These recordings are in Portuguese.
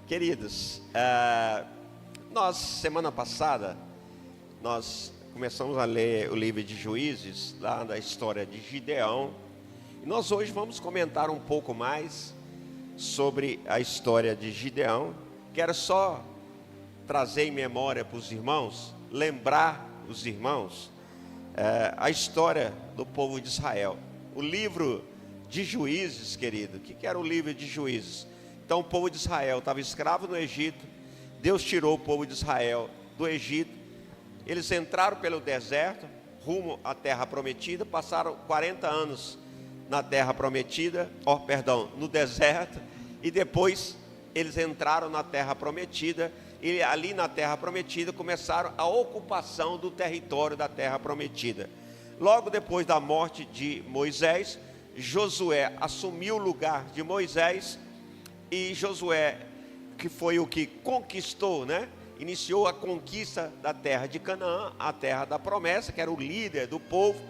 Queridos, nós, semana passada, nós começamos a ler o livro de Juízes, lá da história de Gideão. E nós hoje vamos comentar um pouco mais sobre a história de Gideão. Quero só trazer em memória para os irmãos, lembrar os irmãos, a história do povo de Israel. O livro de Juízes, querido, o que era o livro de Juízes? Então o povo de Israel estava escravo no Egito, Deus tirou o povo de Israel do Egito, eles entraram pelo deserto, rumo à terra prometida, passaram 40 anos na terra prometida, no deserto, e depois eles entraram na terra prometida, e ali na terra prometida começaram a ocupação do território da terra prometida. Logo depois da morte de Moisés, Josué assumiu o lugar de Moisés, e Josué, que foi o que conquistou, iniciou a conquista da terra de Canaã, a terra da promessa, que era o líder do povo.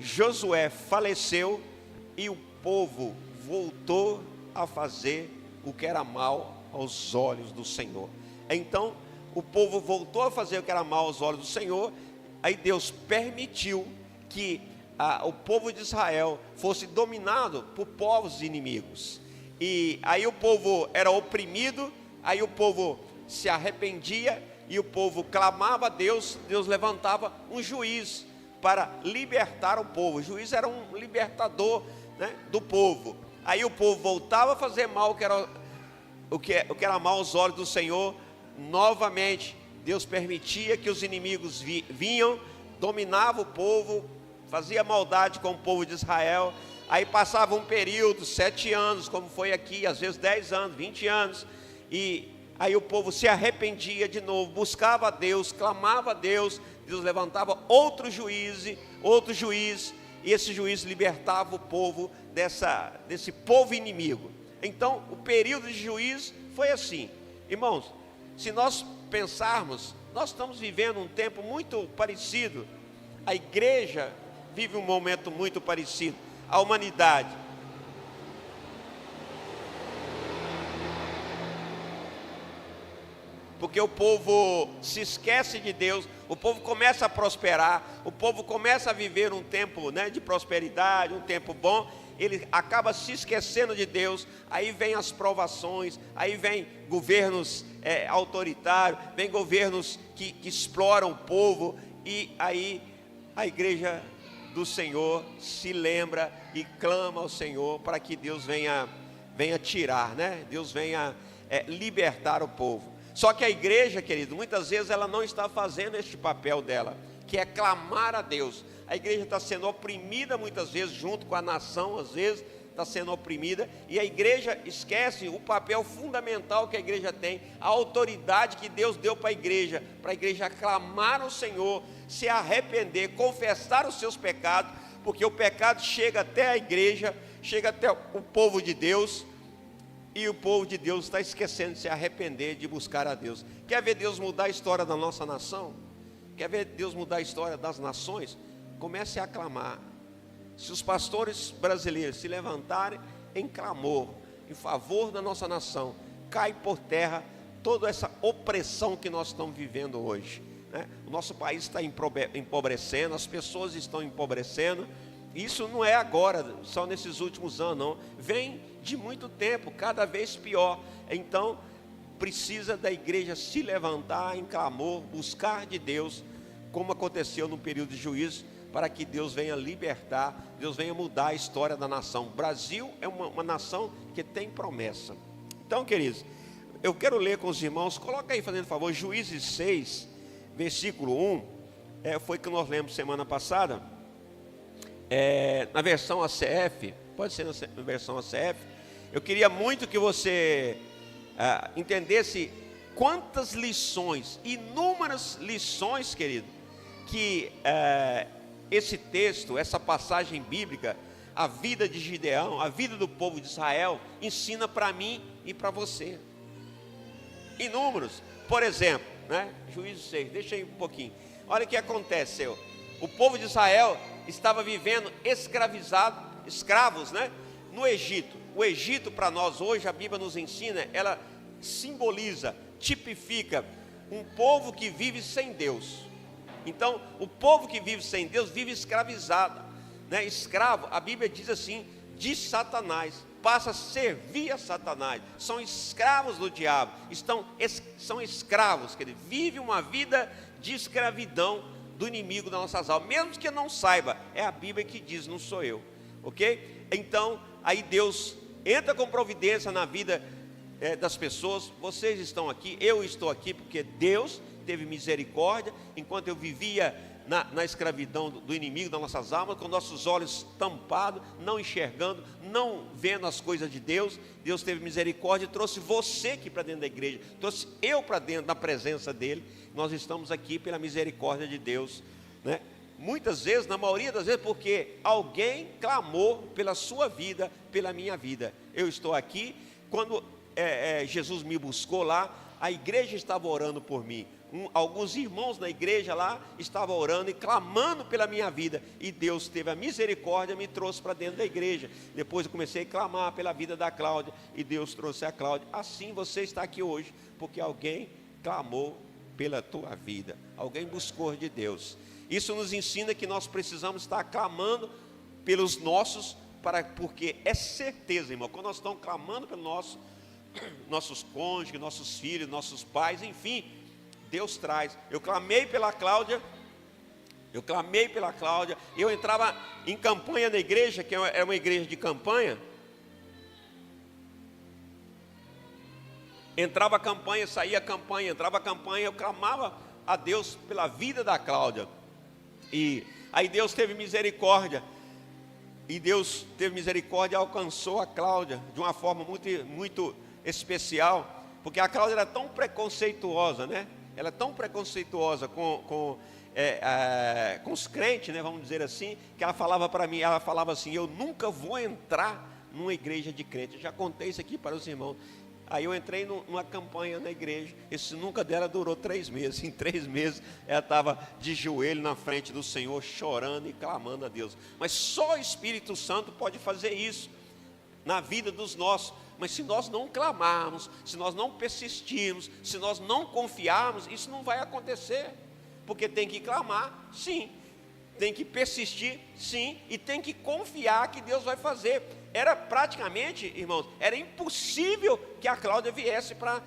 Josué faleceu e o povo voltou a fazer o que era mal aos olhos do Senhor. Então, o povo voltou a fazer o que era mal aos olhos do Senhor. Aí Deus permitiu que o povo de Israel fosse dominado por povos inimigos. E aí o povo era oprimido, aí o povo se arrependia e o povo clamava a Deus. Deus levantava um juiz para libertar o povo. O juiz era um libertador, do povo. Aí o povo voltava a fazer mal, o que era mal aos olhos do Senhor. Novamente Deus permitia que os inimigos vinham, dominava o povo, fazia maldade com o povo de Israel. Aí passava um período, 7 anos, como foi aqui, às vezes 10 anos, 20 anos, e aí o povo se arrependia de novo, buscava a Deus, clamava a Deus. Deus levantava outro juiz, e esse juiz libertava o povo desse povo inimigo. Então o período de juízo foi assim. Irmãos, se nós pensarmos, nós estamos vivendo um tempo muito parecido. A igreja vive um momento muito parecido. A humanidade. Porque o povo se esquece de Deus, o povo começa a prosperar, o povo começa a viver um tempo de prosperidade, um tempo bom, ele acaba se esquecendo de Deus. Aí vem as provações, aí vem governos autoritários, vem governos que exploram o povo, e aí a igreja do Senhor se lembra e clama ao Senhor para que Deus venha tirar, Deus venha libertar o povo. Só que a igreja, querido, muitas vezes ela não está fazendo este papel dela, que é clamar a Deus. A igreja está sendo oprimida muitas vezes, junto com a nação, às vezes está sendo oprimida, e a igreja esquece o papel fundamental que a igreja tem, a autoridade que Deus deu para a igreja clamar ao Senhor, se arrepender, confessar os seus pecados, porque o pecado chega até a igreja, chega até o povo de Deus, e o povo de Deus está esquecendo de se arrepender, de buscar a Deus. Quer ver Deus mudar a história da nossa nação? Quer ver Deus mudar a história das nações? Comece a clamar. Se os pastores brasileiros se levantarem em clamor em favor da nossa nação, cai por terra toda essa opressão que nós estamos vivendo hoje. O nosso país está empobrecendo, as pessoas estão empobrecendo. Isso não é agora, só nesses últimos anos, não. Vem de muito tempo, cada vez pior. Então, precisa da igreja se levantar em clamor, buscar de Deus, como aconteceu no período de juízo, para que Deus venha libertar, Deus venha mudar a história da nação. O Brasil é uma nação que tem promessa. Então, queridos, eu quero ler com os irmãos, coloca aí, fazendo favor, Juízes 6, versículo 1, foi que nós lemos semana passada, na versão ACF, pode ser na versão ACF. Eu queria muito que você entendesse quantas lições, inúmeras lições, querido, que esse texto, essa passagem bíblica, a vida de Gideão, a vida do povo de Israel, ensina para mim e para você. Inúmeros. Por exemplo, Juízes 6, deixa aí um pouquinho. Olha o que aconteceu. O povo de Israel estava vivendo escravos, no Egito. O Egito, para nós hoje, a Bíblia nos ensina, ela simboliza, tipifica um povo que vive sem Deus. Então, o povo que vive sem Deus vive escravizado, né? Escravo, a Bíblia diz assim, de Satanás, passa a servir a Satanás, são escravos do diabo, são escravos, quer dizer, vive uma vida de escravidão do inimigo das nossas almas, mesmo que não saiba, é a Bíblia que diz, não sou eu, ok? Então, aí Deus entra com providência na vida das pessoas. Vocês estão aqui, eu estou aqui, porque Deus teve misericórdia, enquanto eu vivia na escravidão do inimigo das nossas almas, com nossos olhos tampados, não enxergando, não vendo as coisas de Deus. Deus teve misericórdia e trouxe você aqui para dentro da igreja, trouxe eu para dentro da presença dEle. Nós estamos aqui pela misericórdia de Deus, né? Muitas vezes, na maioria das vezes, porque alguém clamou pela sua vida, pela minha vida. Eu estou aqui, quando Jesus me buscou lá, a igreja estava orando por mim. Alguns irmãos na igreja lá estavam orando e clamando pela minha vida, e Deus teve a misericórdia e me trouxe para dentro da igreja. Depois eu comecei a clamar pela vida da Cláudia, e Deus trouxe a Cláudia. Assim você está aqui hoje, porque alguém clamou pela tua vida, alguém buscou de Deus. Isso nos ensina que nós precisamos estar clamando pelos nossos, porque é certeza, irmão, quando nós estamos clamando pelos nossos cônjuges, nossos filhos, nossos pais, enfim, Deus traz. Eu clamei pela Cláudia, eu entrava em campanha na igreja, que era uma igreja de campanha, entrava a campanha, saía a campanha, entrava a campanha, eu clamava a Deus pela vida da Cláudia, e aí Deus teve misericórdia, e alcançou a Cláudia de uma forma muito, muito especial, porque a Cláudia era tão preconceituosa, né? Ela é tão preconceituosa com os crentes, né? Vamos dizer assim, que ela falava para mim, ela falava assim, eu nunca vou entrar numa igreja de crente. Eu já contei isso aqui para os irmãos. Aí eu entrei numa campanha na igreja, esse nunca dela durou 3 meses, em 3 meses ela estava de joelho na frente do Senhor, chorando e clamando a Deus. Mas só o Espírito Santo pode fazer isso na vida dos nossos. Mas se nós não clamarmos, se nós não persistirmos, se nós não confiarmos, isso não vai acontecer. Porque tem que clamar, sim, tem que persistir, sim, e tem que confiar que Deus vai fazer. Era praticamente, irmãos, era impossível que a Cláudia viesse para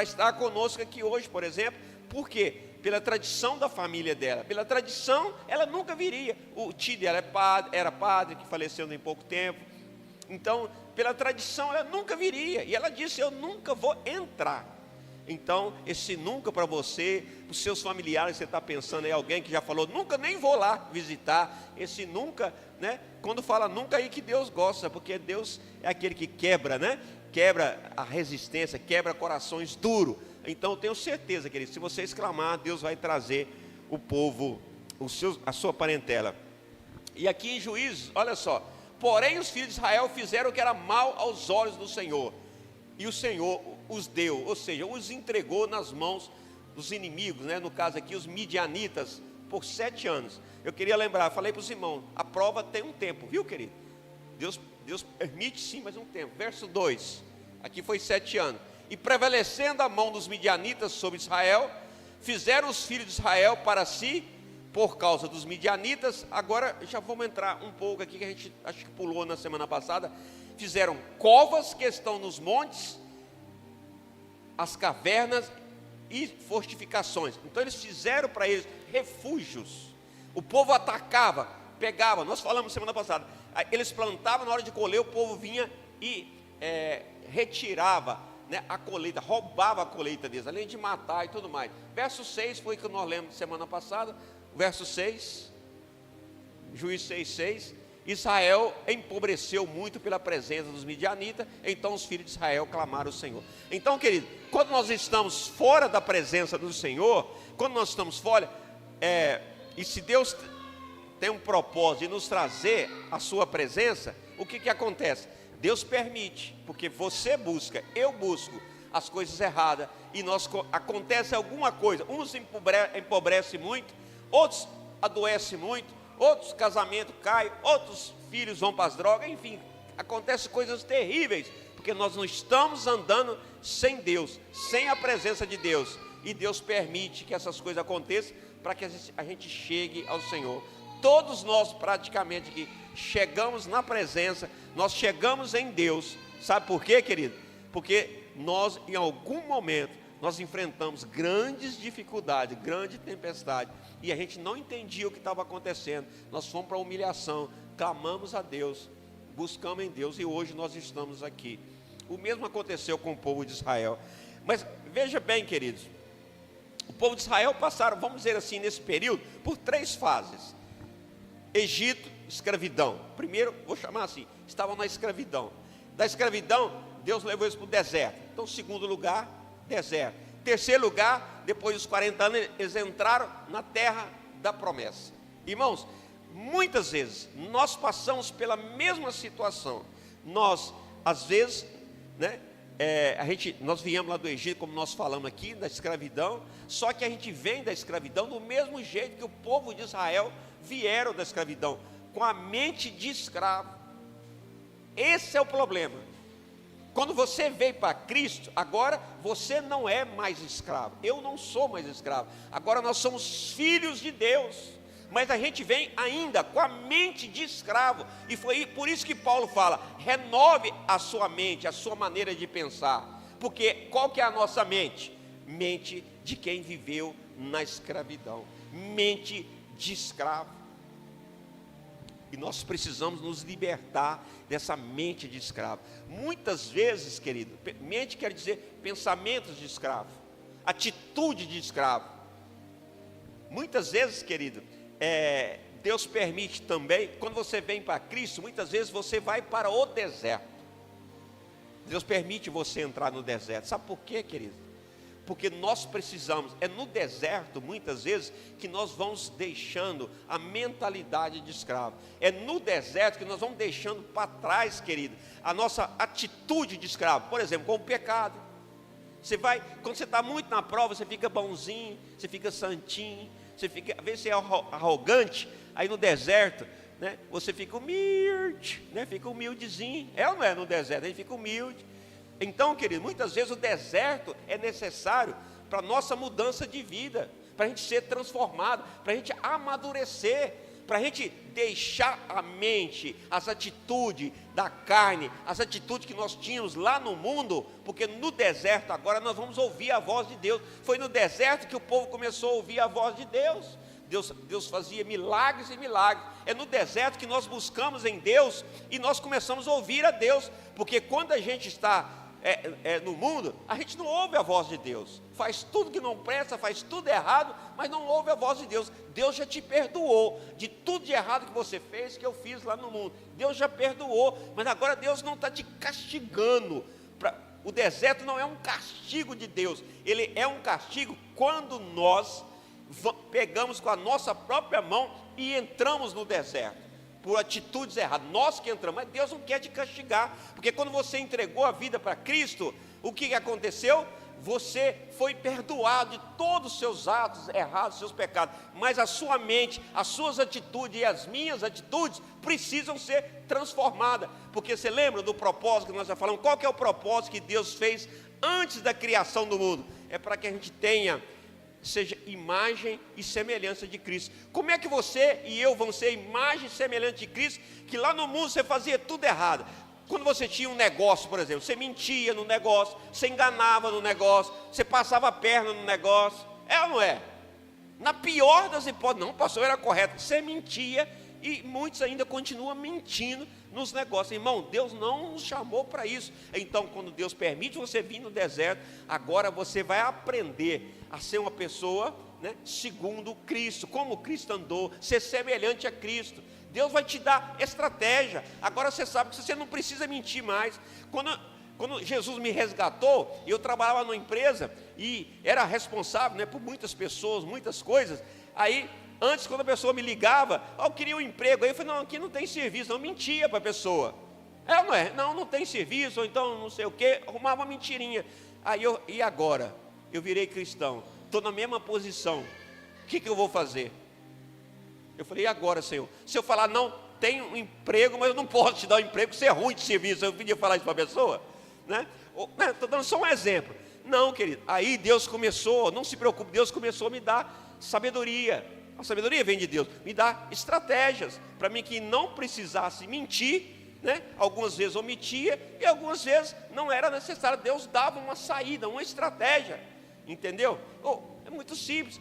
estar conosco aqui hoje, por exemplo. Por quê? Pela tradição da família dela, pela tradição, ela nunca viria. O tio dela era padre, que faleceu em pouco tempo. Então, pela tradição, ela nunca viria. E ela disse, eu nunca vou entrar. Então, esse nunca para você, para os seus familiares, você está pensando em alguém que já falou, nunca nem vou lá visitar. Esse nunca, né? Quando fala nunca, aí que Deus gosta, porque Deus é aquele que quebra, né? Quebra a resistência, quebra corações duros. Então, eu tenho certeza, querido, se você exclamar, Deus vai trazer o povo, a sua parentela. E aqui em Juízes, olha só, porém os filhos de Israel fizeram o que era mal aos olhos do Senhor, e o Senhor os deu, ou seja, os entregou nas mãos dos inimigos, né? No caso aqui, os midianitas, por 7 anos. Eu queria lembrar, falei para os irmãos, a prova tem um tempo, viu, querido? Deus permite sim, mas um tempo. Verso 2, aqui foi 7 anos. E prevalecendo a mão dos midianitas sobre Israel, fizeram os filhos de Israel para si, por causa dos midianitas. Agora já vamos entrar um pouco aqui, que a gente acho que pulou na semana passada. Fizeram covas que estão nos montes, as cavernas e fortificações. Então eles fizeram para eles refúgios. O povo atacava, pegava, nós falamos semana passada, eles plantavam, na hora de colher o povo vinha e retirava, né, a colheita, roubava a colheita deles, além de matar e tudo mais. Verso 6 foi que nós lemos semana passada. Verso 6, Juízes 6:6, Israel empobreceu muito pela presença dos midianitas, então os filhos de Israel clamaram ao Senhor. Então, querido, quando nós estamos fora da presença do Senhor, quando nós estamos fora, e se Deus tem um propósito de nos trazer a sua presença, o que acontece? Deus permite, porque você busca, eu busco as coisas erradas, e acontece alguma coisa, uns empobrecem muito, outros adoecem muito, outros casamentos caem, outros filhos vão para as drogas, enfim, acontecem coisas terríveis, porque nós não estamos andando sem Deus, sem a presença de Deus. E Deus permite que essas coisas aconteçam para que a gente chegue ao Senhor. Todos nós praticamente que chegamos na presença, nós chegamos em Deus. Sabe por quê, querido? Porque nós em algum momento nós enfrentamos grandes dificuldades, grande tempestade, e a gente não entendia o que estava acontecendo. Nós fomos para a humilhação, clamamos a Deus, buscamos em Deus, e hoje nós estamos aqui. O mesmo aconteceu com o povo de Israel. Mas veja bem, queridos, o povo de Israel passaram, vamos dizer assim, nesse período, por 3 fases. Egito, escravidão. Primeiro, vou chamar assim, estavam na escravidão. Da escravidão, Deus levou eles para o deserto. Então, segundo lugar, deserto. Terceiro lugar, depois dos 40 anos, eles entraram na terra da promessa. Irmãos, muitas vezes, nós passamos pela mesma situação. Nós, às vezes, né, nós viemos lá do Egito, como nós falamos aqui, da escravidão, só que a gente vem da escravidão do mesmo jeito que o povo de Israel vieram da escravidão, com a mente de escravo. Esse é o problema. Quando você veio para Cristo, agora você não é mais escravo. Eu não sou mais escravo. Agora nós somos filhos de Deus. Mas a gente vem ainda com a mente de escravo. E foi por isso que Paulo fala: renove a sua mente, a sua maneira de pensar. Porque qual que é a nossa mente? Mente de quem viveu na escravidão. Mente de escravo. E nós precisamos nos libertar dessa mente de escravo. Muitas vezes, querido, mente quer dizer pensamentos de escravo, atitude de escravo. Muitas vezes, querido, Deus permite também, quando você vem para Cristo, muitas vezes você vai para o deserto. Deus permite você entrar no deserto. Sabe por quê, querido? Porque nós precisamos, é no deserto muitas vezes que nós vamos deixando a mentalidade de escravo. É no deserto que nós vamos deixando para trás, querido, a nossa atitude de escravo. Por exemplo, com o pecado. Você vai, quando você está muito na prova, você fica bonzinho, você fica santinho, você fica, às vezes você é arrogante, aí no deserto, né, você fica humilde, né, fica humildezinho. É ou não é no deserto? A gente fica humilde. Então, querido, muitas vezes o deserto é necessário para a nossa mudança de vida, para a gente ser transformado, para a gente amadurecer, para a gente deixar a mente, as atitudes da carne, as atitudes que nós tínhamos lá no mundo, porque no deserto agora nós vamos ouvir a voz de Deus. Foi no deserto que o povo começou a ouvir a voz de Deus. Deus fazia milagres e milagres. É no deserto que nós buscamos em Deus e nós começamos a ouvir a Deus, porque quando a gente está no mundo, a gente não ouve a voz de Deus, faz tudo que não presta, faz tudo errado, mas não ouve a voz de Deus. Deus já te perdoou de tudo de errado que você fez, que eu fiz lá no mundo. Deus já perdoou, mas agora Deus não está te castigando. O deserto não é um castigo de Deus, ele é um castigo quando nós pegamos com a nossa própria mão e entramos no deserto por atitudes erradas. Nós que entramos, mas Deus não quer te castigar, porque quando você entregou a vida para Cristo, o que aconteceu? Você foi perdoado de todos os seus atos errados, seus pecados, mas a sua mente, as suas atitudes e as minhas atitudes precisam ser transformadas, porque você lembra do propósito que nós já falamos? Qual que é o propósito que Deus fez antes da criação do mundo? É para que a gente seja imagem e semelhança de Cristo. Como é que você e eu vamos ser imagem e semelhança de Cristo, que lá no mundo você fazia tudo errado? Quando você tinha um negócio, por exemplo, você mentia no negócio, você enganava no negócio, você passava a perna no negócio, é ou não é? Na pior das hipóteses, não, pastor, era correto, você mentia, e muitos ainda continuam mentindo nos negócios. Irmão, Deus não nos chamou para isso. Então, quando Deus permite você vir no deserto, agora você vai aprender a ser uma pessoa, né, segundo Cristo, como Cristo andou, ser semelhante a Cristo. Deus vai te dar estratégia. Agora você sabe que você não precisa mentir mais. Quando Jesus me resgatou, eu trabalhava numa empresa e era responsável, né, por muitas pessoas, muitas coisas. Aí, antes, quando a pessoa me ligava, eu queria um emprego, aí eu falei, não, aqui não tem serviço. Não, mentia para a pessoa. Não é? Não tem serviço, ou então não sei o quê, arrumava uma mentirinha. Aí e agora? Eu virei cristão, estou na mesma posição, o que eu vou fazer? Eu falei, e agora, Senhor? Se eu falar, não, tem um emprego, mas eu não posso te dar um emprego, você é ruim de serviço, eu podia falar isso para a pessoa, né? Estou dando só um exemplo. Não, querido, aí Deus começou, não se preocupe, Deus começou a me dar sabedoria. A sabedoria vem de Deus, me dá estratégias, para mim que não precisasse mentir, né? Algumas vezes omitia, e algumas vezes não era necessário, Deus dava uma saída, uma estratégia, entendeu? É muito simples,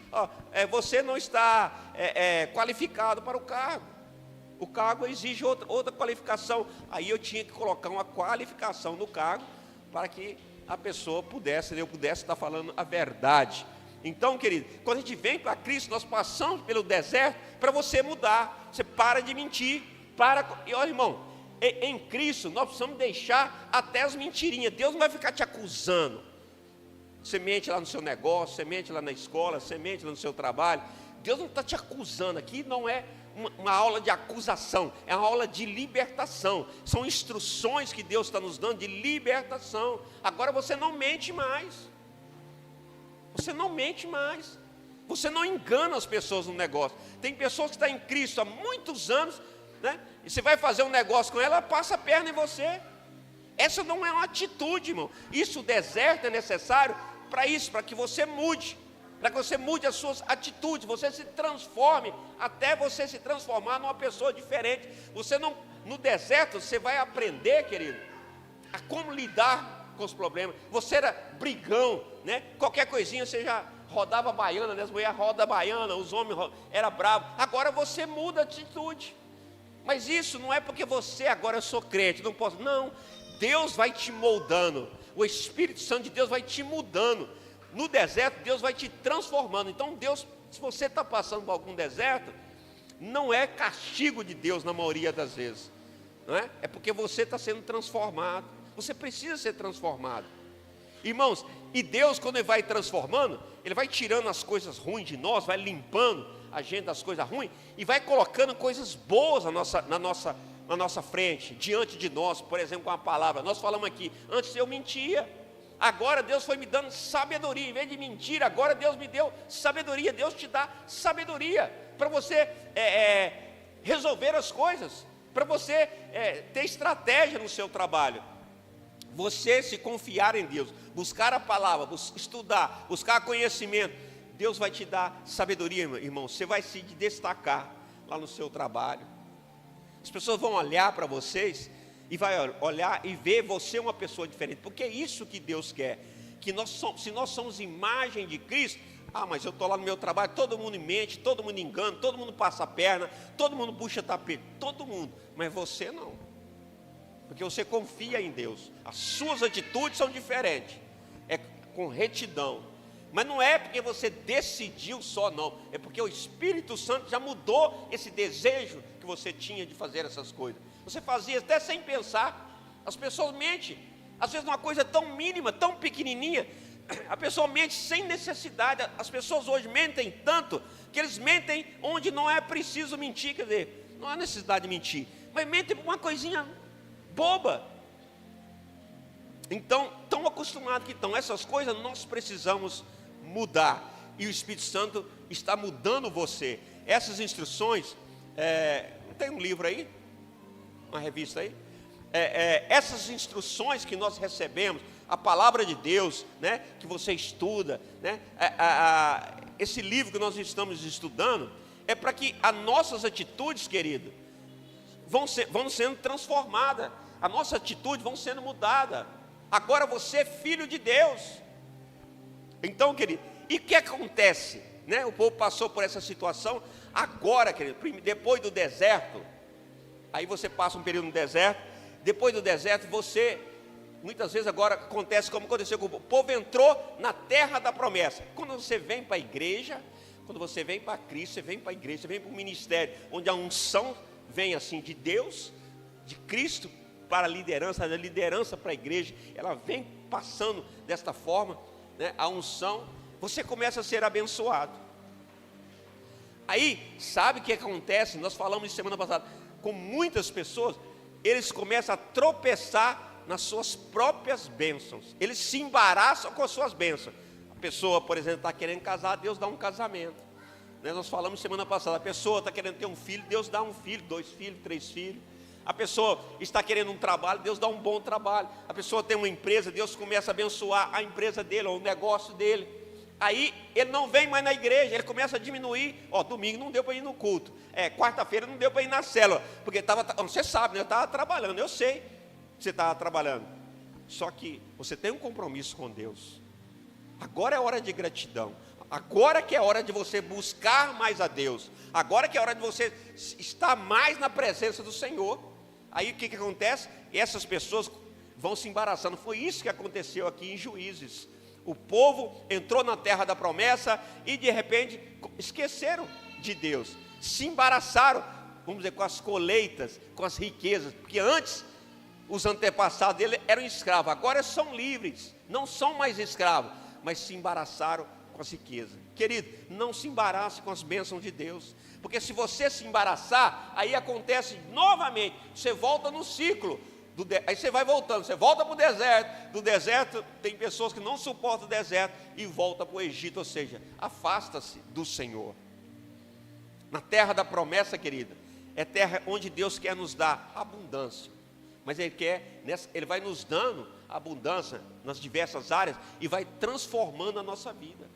você não está qualificado para o cargo exige outra qualificação, aí eu tinha que colocar uma qualificação no cargo, para que a pessoa pudesse, eu pudesse estar falando a verdade. Então, querido, quando a gente vem para Cristo, nós passamos pelo deserto para você mudar, você para de mentir, e olha, irmão, em Cristo nós precisamos deixar até as mentirinhas, Deus não vai ficar te acusando, você mente lá no seu negócio, você mente lá na escola, você mente lá no seu trabalho, Deus não está te acusando, aqui não é uma aula de acusação, é uma aula de libertação, são instruções que Deus está nos dando de libertação. Agora você não mente mais, você não mente mais, você não engana as pessoas no negócio. Tem pessoas que estão em Cristo há muitos anos, né? E você vai fazer um negócio com ela passa a perna em você. Essa não é uma atitude, irmão. Isso, o deserto é necessário para isso, para que você mude, para que você mude as suas atitudes, você se transforme, até você se transformar numa pessoa diferente. Você não, no deserto você vai aprender, querido, a como lidar com os problemas. Você era brigão, né? Qualquer coisinha você já rodava baiana, né? As mulheres rodam baiana, os homens eram bravos. Agora você muda a atitude. Mas isso não é porque você agora eu sou crente, não posso. Não, Deus vai te moldando. O Espírito Santo de Deus vai te mudando. No deserto, Deus vai te transformando. Então, Deus, se você está passando por algum deserto, não é castigo de Deus na maioria das vezes, não é? É porque você está sendo transformado. Você precisa ser transformado, irmãos. E Deus, quando Ele vai transformando, Ele vai tirando as coisas ruins de nós, vai limpando a gente das coisas ruins e vai colocando coisas boas na nossa frente, diante de nós. Por exemplo, com a palavra, nós falamos aqui, antes eu mentia, agora Deus foi me dando sabedoria, em vez de mentir, agora Deus me deu sabedoria. Deus te dá sabedoria para você resolver as coisas, para você ter estratégia no seu trabalho. Você se confiar em Deus, buscar a palavra, estudar, buscar conhecimento, Deus vai te dar sabedoria, irmão. Você vai se destacar lá no seu trabalho. As pessoas vão olhar para vocês e vai olhar e ver você uma pessoa diferente, porque é isso que Deus quer, que se nós somos imagem de Cristo, mas eu estou lá no meu trabalho, todo mundo mente, todo mundo engana, todo mundo passa a perna, todo mundo puxa tapete, todo mundo, mas você não, porque você confia em Deus, as suas atitudes são diferentes, é com retidão, mas não é porque você decidiu só, não, é porque o Espírito Santo já mudou esse desejo que você tinha de fazer essas coisas. Você fazia até sem pensar. As pessoas mentem, às vezes uma coisa tão mínima, tão pequenininha, a pessoa mente sem necessidade. As pessoas hoje mentem tanto, que eles mentem onde não é preciso mentir, quer dizer, não há necessidade de mentir, mas mentem por uma coisinha boba. Então, tão acostumado que estão essas coisas, nós precisamos mudar, e o Espírito Santo está mudando você. Essas instruções, não tem um livro aí? Uma revista aí? Essas instruções que nós recebemos, a palavra de Deus, né, que você estuda, né, esse livro que nós estamos estudando, é para que as nossas atitudes, querido, vão sendo transformadas, a nossa atitude vão sendo mudada. Agora você é filho de Deus. Então, querido, e o que acontece? Né? O povo passou por essa situação. Agora, querido, depois do deserto, aí você passa um período no deserto. Depois do deserto, muitas vezes agora acontece como aconteceu com o povo. O povo entrou na terra da promessa. Quando você vem para a igreja, quando você vem para Cristo, você vem para a igreja, você vem para o ministério, onde a unção vem assim de Deus, de Cristo para a liderança, da liderança para a igreja, ela vem passando desta forma, né, a unção, você começa a ser abençoado. Aí, sabe o que acontece? Nós falamos isso semana passada, com muitas pessoas, eles começam a tropeçar nas suas próprias bênçãos, eles se embaraçam com as suas bênçãos. A pessoa, por exemplo, está querendo casar, Deus dá um casamento, né? Nós falamos semana passada, a pessoa está querendo ter um filho, Deus dá um filho, 2 filhos, 3 filhos. A pessoa está querendo um trabalho, Deus dá um bom trabalho. A pessoa tem uma empresa, Deus começa a abençoar a empresa dele, ou o negócio dele. Aí ele não vem mais na igreja, ele começa a diminuir. Domingo não deu para ir no culto. Quarta-feira não deu para ir na célula, porque você sabe, né? Eu estava trabalhando, eu sei que você estava trabalhando. Só que você tem um compromisso com Deus. Agora é hora de gratidão. Agora que é hora de você buscar mais a Deus. Agora que é hora de você estar mais na presença do Senhor. Aí o que acontece? Essas pessoas vão se embaraçando. Foi isso que aconteceu aqui em Juízes. O povo entrou na terra da promessa e de repente esqueceram de Deus. Se embaraçaram, vamos dizer, com as colheitas, com as riquezas. Porque antes os antepassados dele eram escravos. Agora são livres, não são mais escravos. Mas se embaraçaram com as riquezas. Querido, não se embarace com as bênçãos de Deus. Porque se você se embaraçar, aí acontece novamente. Você volta no ciclo. Aí você vai voltando, você volta para o deserto. Do deserto, tem pessoas que não suportam o deserto e volta para o Egito. Ou seja, afasta-se do Senhor. Na terra da promessa, querida, é terra onde Deus quer nos dar abundância. Mas Ele vai nos dando abundância nas diversas áreas e vai transformando a nossa vida.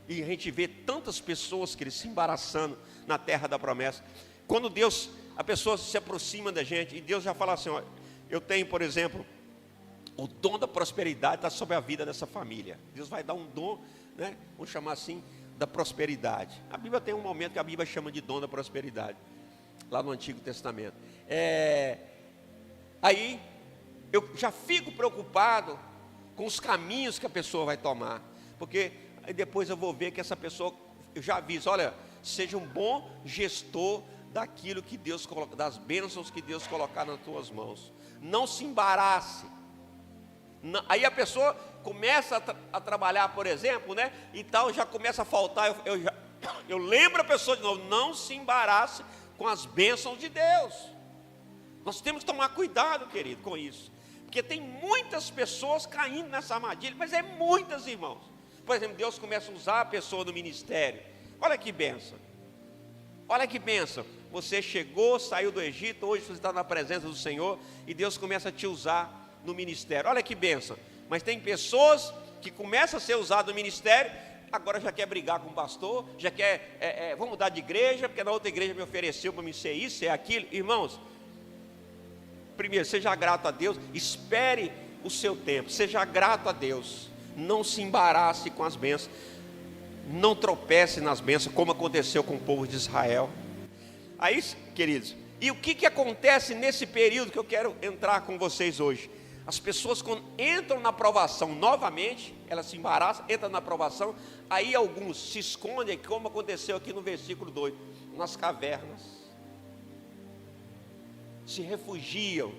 E a gente vê tantas pessoas que eles se embaraçando na terra da promessa. Quando a pessoa se aproxima da gente e Deus já fala assim, eu tenho, por exemplo, o dom da prosperidade está sobre a vida dessa família. Deus vai dar um dom, né? Vamos chamar assim, da prosperidade. A Bíblia tem um momento que a Bíblia chama de dom da prosperidade, lá no Antigo Testamento. Aí eu já fico preocupado com os caminhos que a pessoa vai tomar, porque aí depois eu vou ver que essa pessoa, eu já aviso, olha, seja um bom gestor daquilo que Deus coloca, das bênçãos que Deus colocar nas tuas mãos. Não se embarace. Aí a pessoa começa a trabalhar, por exemplo, né? Então já começa a faltar. Eu lembro a pessoa de novo, não se embarace com as bênçãos de Deus. Nós temos que tomar cuidado, querido, com isso. Porque tem muitas pessoas caindo nessa armadilha, mas muitas, irmãos. Por exemplo, Deus começa a usar a pessoa no ministério. Olha que bênção. Olha que bênção. Você chegou, saiu do Egito, hoje você está na presença do Senhor e Deus começa a te usar no ministério. Olha que bênção. Mas tem pessoas que começam a ser usadas no ministério, agora já quer brigar com o pastor, já quer, vou mudar de igreja, porque na outra igreja me ofereceu para me ser isso, ser aquilo. Irmãos, primeiro, seja grato a Deus, espere o seu tempo, seja grato a Deus, não se embarace com as bênçãos, não tropece nas bênçãos, como aconteceu com o povo de Israel. Aí, queridos, e o que acontece nesse período que eu quero entrar com vocês hoje? As pessoas quando entram na provação novamente, elas se embaraçam, entram na provação, aí alguns se escondem, como aconteceu aqui no versículo 2, nas cavernas, se refugiam,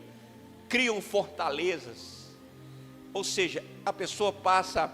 criam fortalezas, ou seja, a pessoa passa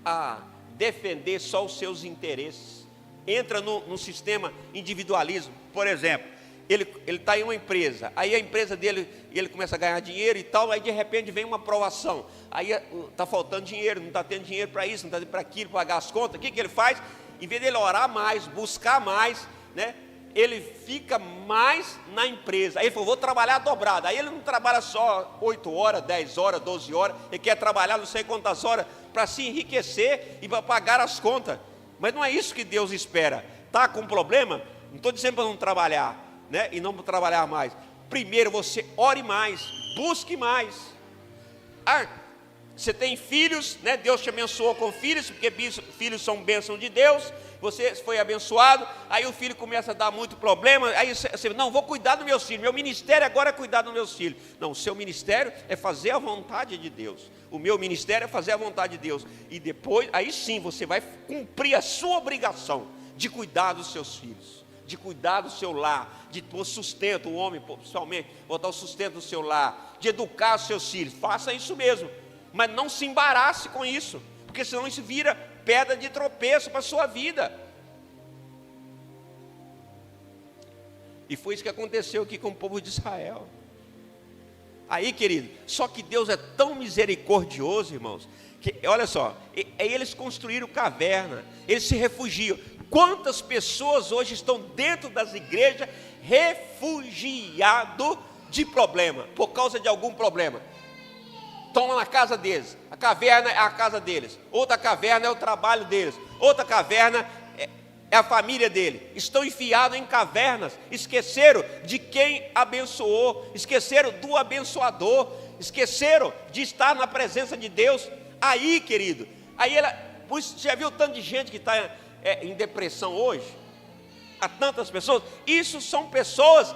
a defender só os seus interesses, entra no sistema individualismo. Por exemplo, ele está em uma empresa, aí a empresa dele, ele começa a ganhar dinheiro e tal, aí de repente vem uma provação, aí está faltando dinheiro, não está tendo dinheiro para isso, não está tendo para aquilo, para pagar as contas. O que ele faz? Em vez dele orar mais, buscar mais, né, ele fica mais na empresa. Aí ele falou, vou trabalhar dobrado. Aí ele não trabalha só 8 horas, 10 horas, 12 horas, ele quer trabalhar não sei quantas horas, para se enriquecer e para pagar as contas. Mas não é isso que Deus espera. Está com problema? Não estou dizendo para não trabalhar, né? E não trabalhar mais. Primeiro você ore mais, busque mais. Você tem filhos, né? Deus te abençoou com filhos, porque filhos são bênção de Deus. Você foi abençoado, aí o filho começa a dar muito problema, aí você, não, vou cuidar dos meus filhos, meu ministério agora é cuidar dos meus filhos. Não, o seu ministério é fazer a vontade de Deus. O meu ministério é fazer a vontade de Deus. E depois, aí sim, você vai cumprir a sua obrigação de cuidar dos seus filhos, de cuidar do seu lar, de pôr sustento, o homem, principalmente, botar o sustento do seu lar, de educar os seus filhos. Faça isso mesmo, mas não se embarace com isso, porque senão isso vira pedra de tropeço para a sua vida. E foi isso que aconteceu aqui com o povo de Israel. Aí, querido, só que Deus é tão misericordioso, irmãos, que, olha só, eles construíram caverna, eles se refugiam. Quantas pessoas hoje estão dentro das igrejas refugiado de problema, por causa de algum problema? Estão lá na casa deles, a caverna é a casa deles, outra caverna é o trabalho deles, outra caverna é a família dele. Estão enfiados em cavernas, esqueceram de quem abençoou, esqueceram do abençoador, esqueceram de estar na presença de Deus. Aí, querido, já viu tanto de gente que está em depressão hoje? Há tantas pessoas. Isso são pessoas,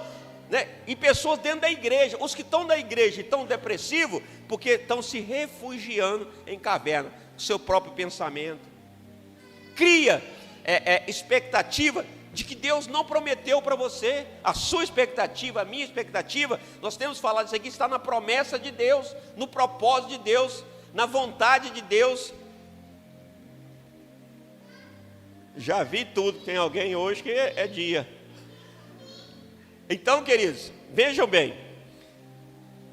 né, e pessoas dentro da igreja. Os que estão na igreja estão depressivos porque estão se refugiando em caverna, seu próprio pensamento. Cria expectativa de que Deus não prometeu para você. A sua expectativa, a minha expectativa, nós temos falado isso aqui, está na promessa de Deus, no propósito de Deus, na vontade de Deus. Já vi tudo, tem alguém hoje que é dia. Então, queridos, vejam bem.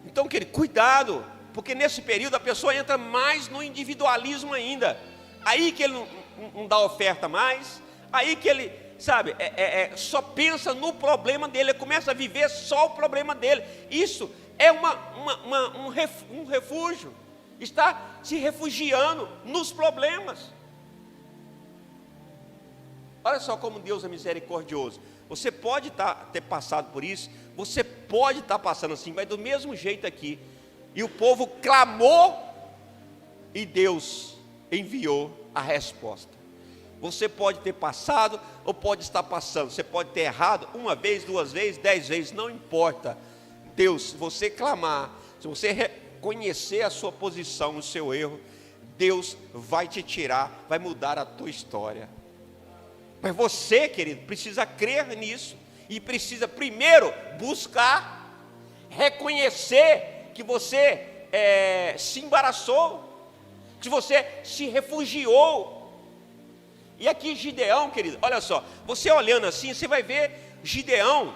Então, querido, cuidado, porque nesse período a pessoa entra mais no individualismo ainda. Aí que ele não dá oferta mais, aí que ele, sabe, só pensa no problema dele, ele começa a viver só o problema dele. Isso é um refúgio, está se refugiando nos problemas. Olha só como Deus é misericordioso. Você pode ter passado por isso, você pode estar passando assim, mas do mesmo jeito aqui. E o povo clamou e Deus enviou a resposta. Você pode ter passado ou pode estar passando. Você pode ter errado uma vez, 2 vezes, 10 vezes, não importa. Deus, se você clamar, se você reconhecer a sua posição, o seu erro, Deus vai te tirar, vai mudar a tua história. Mas você, querido, precisa crer nisso. E precisa primeiro buscar, reconhecer que você se embaraçou, que você se refugiou. E aqui Gideão, querido, olha só, você olhando assim, você vai ver Gideão,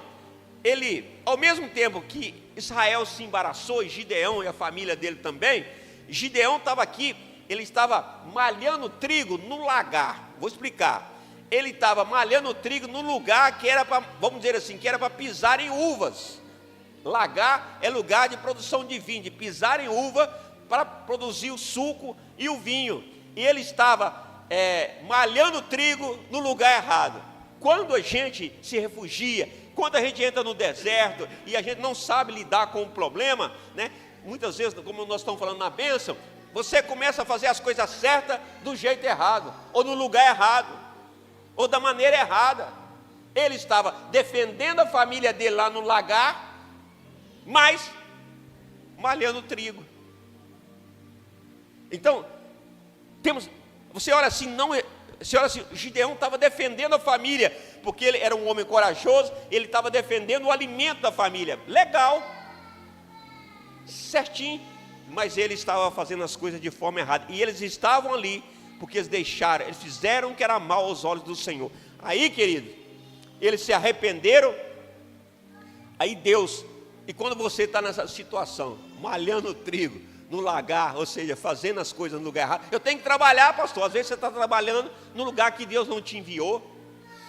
ele, ao mesmo tempo que Israel se embaraçou, e Gideão e a família dele também, Gideão estava aqui, ele estava malhando trigo no lagar. Vou explicar. Ele estava malhando trigo no lugar que era para, vamos dizer assim, que era para pisar em uvas. Lagar é lugar de produção de vinho, de pisar em uva para produzir o suco e o vinho. E ele estava malhando trigo no lugar errado. Quando a gente se refugia, quando a gente entra no deserto e a gente não sabe lidar com o problema, né? Muitas vezes, como nós estamos falando na bênção, você começa a fazer as coisas certas do jeito errado, ou no lugar errado, ou da maneira errada. Ele estava defendendo a família dele lá no lagar, mas malhando trigo. Então, você olha assim, Gideão estava defendendo a família, porque ele era um homem corajoso, ele estava defendendo o alimento da família. Legal, certinho, mas ele estava fazendo as coisas de forma errada. E eles estavam ali porque eles fizeram o que era mal aos olhos do Senhor. Aí, querido, eles se arrependeram. Aí Deus, e quando você está nessa situação, malhando o trigo no lagar, ou seja, fazendo as coisas no lugar errado, eu tenho que trabalhar, pastor. Às vezes você está trabalhando no lugar que Deus não te enviou.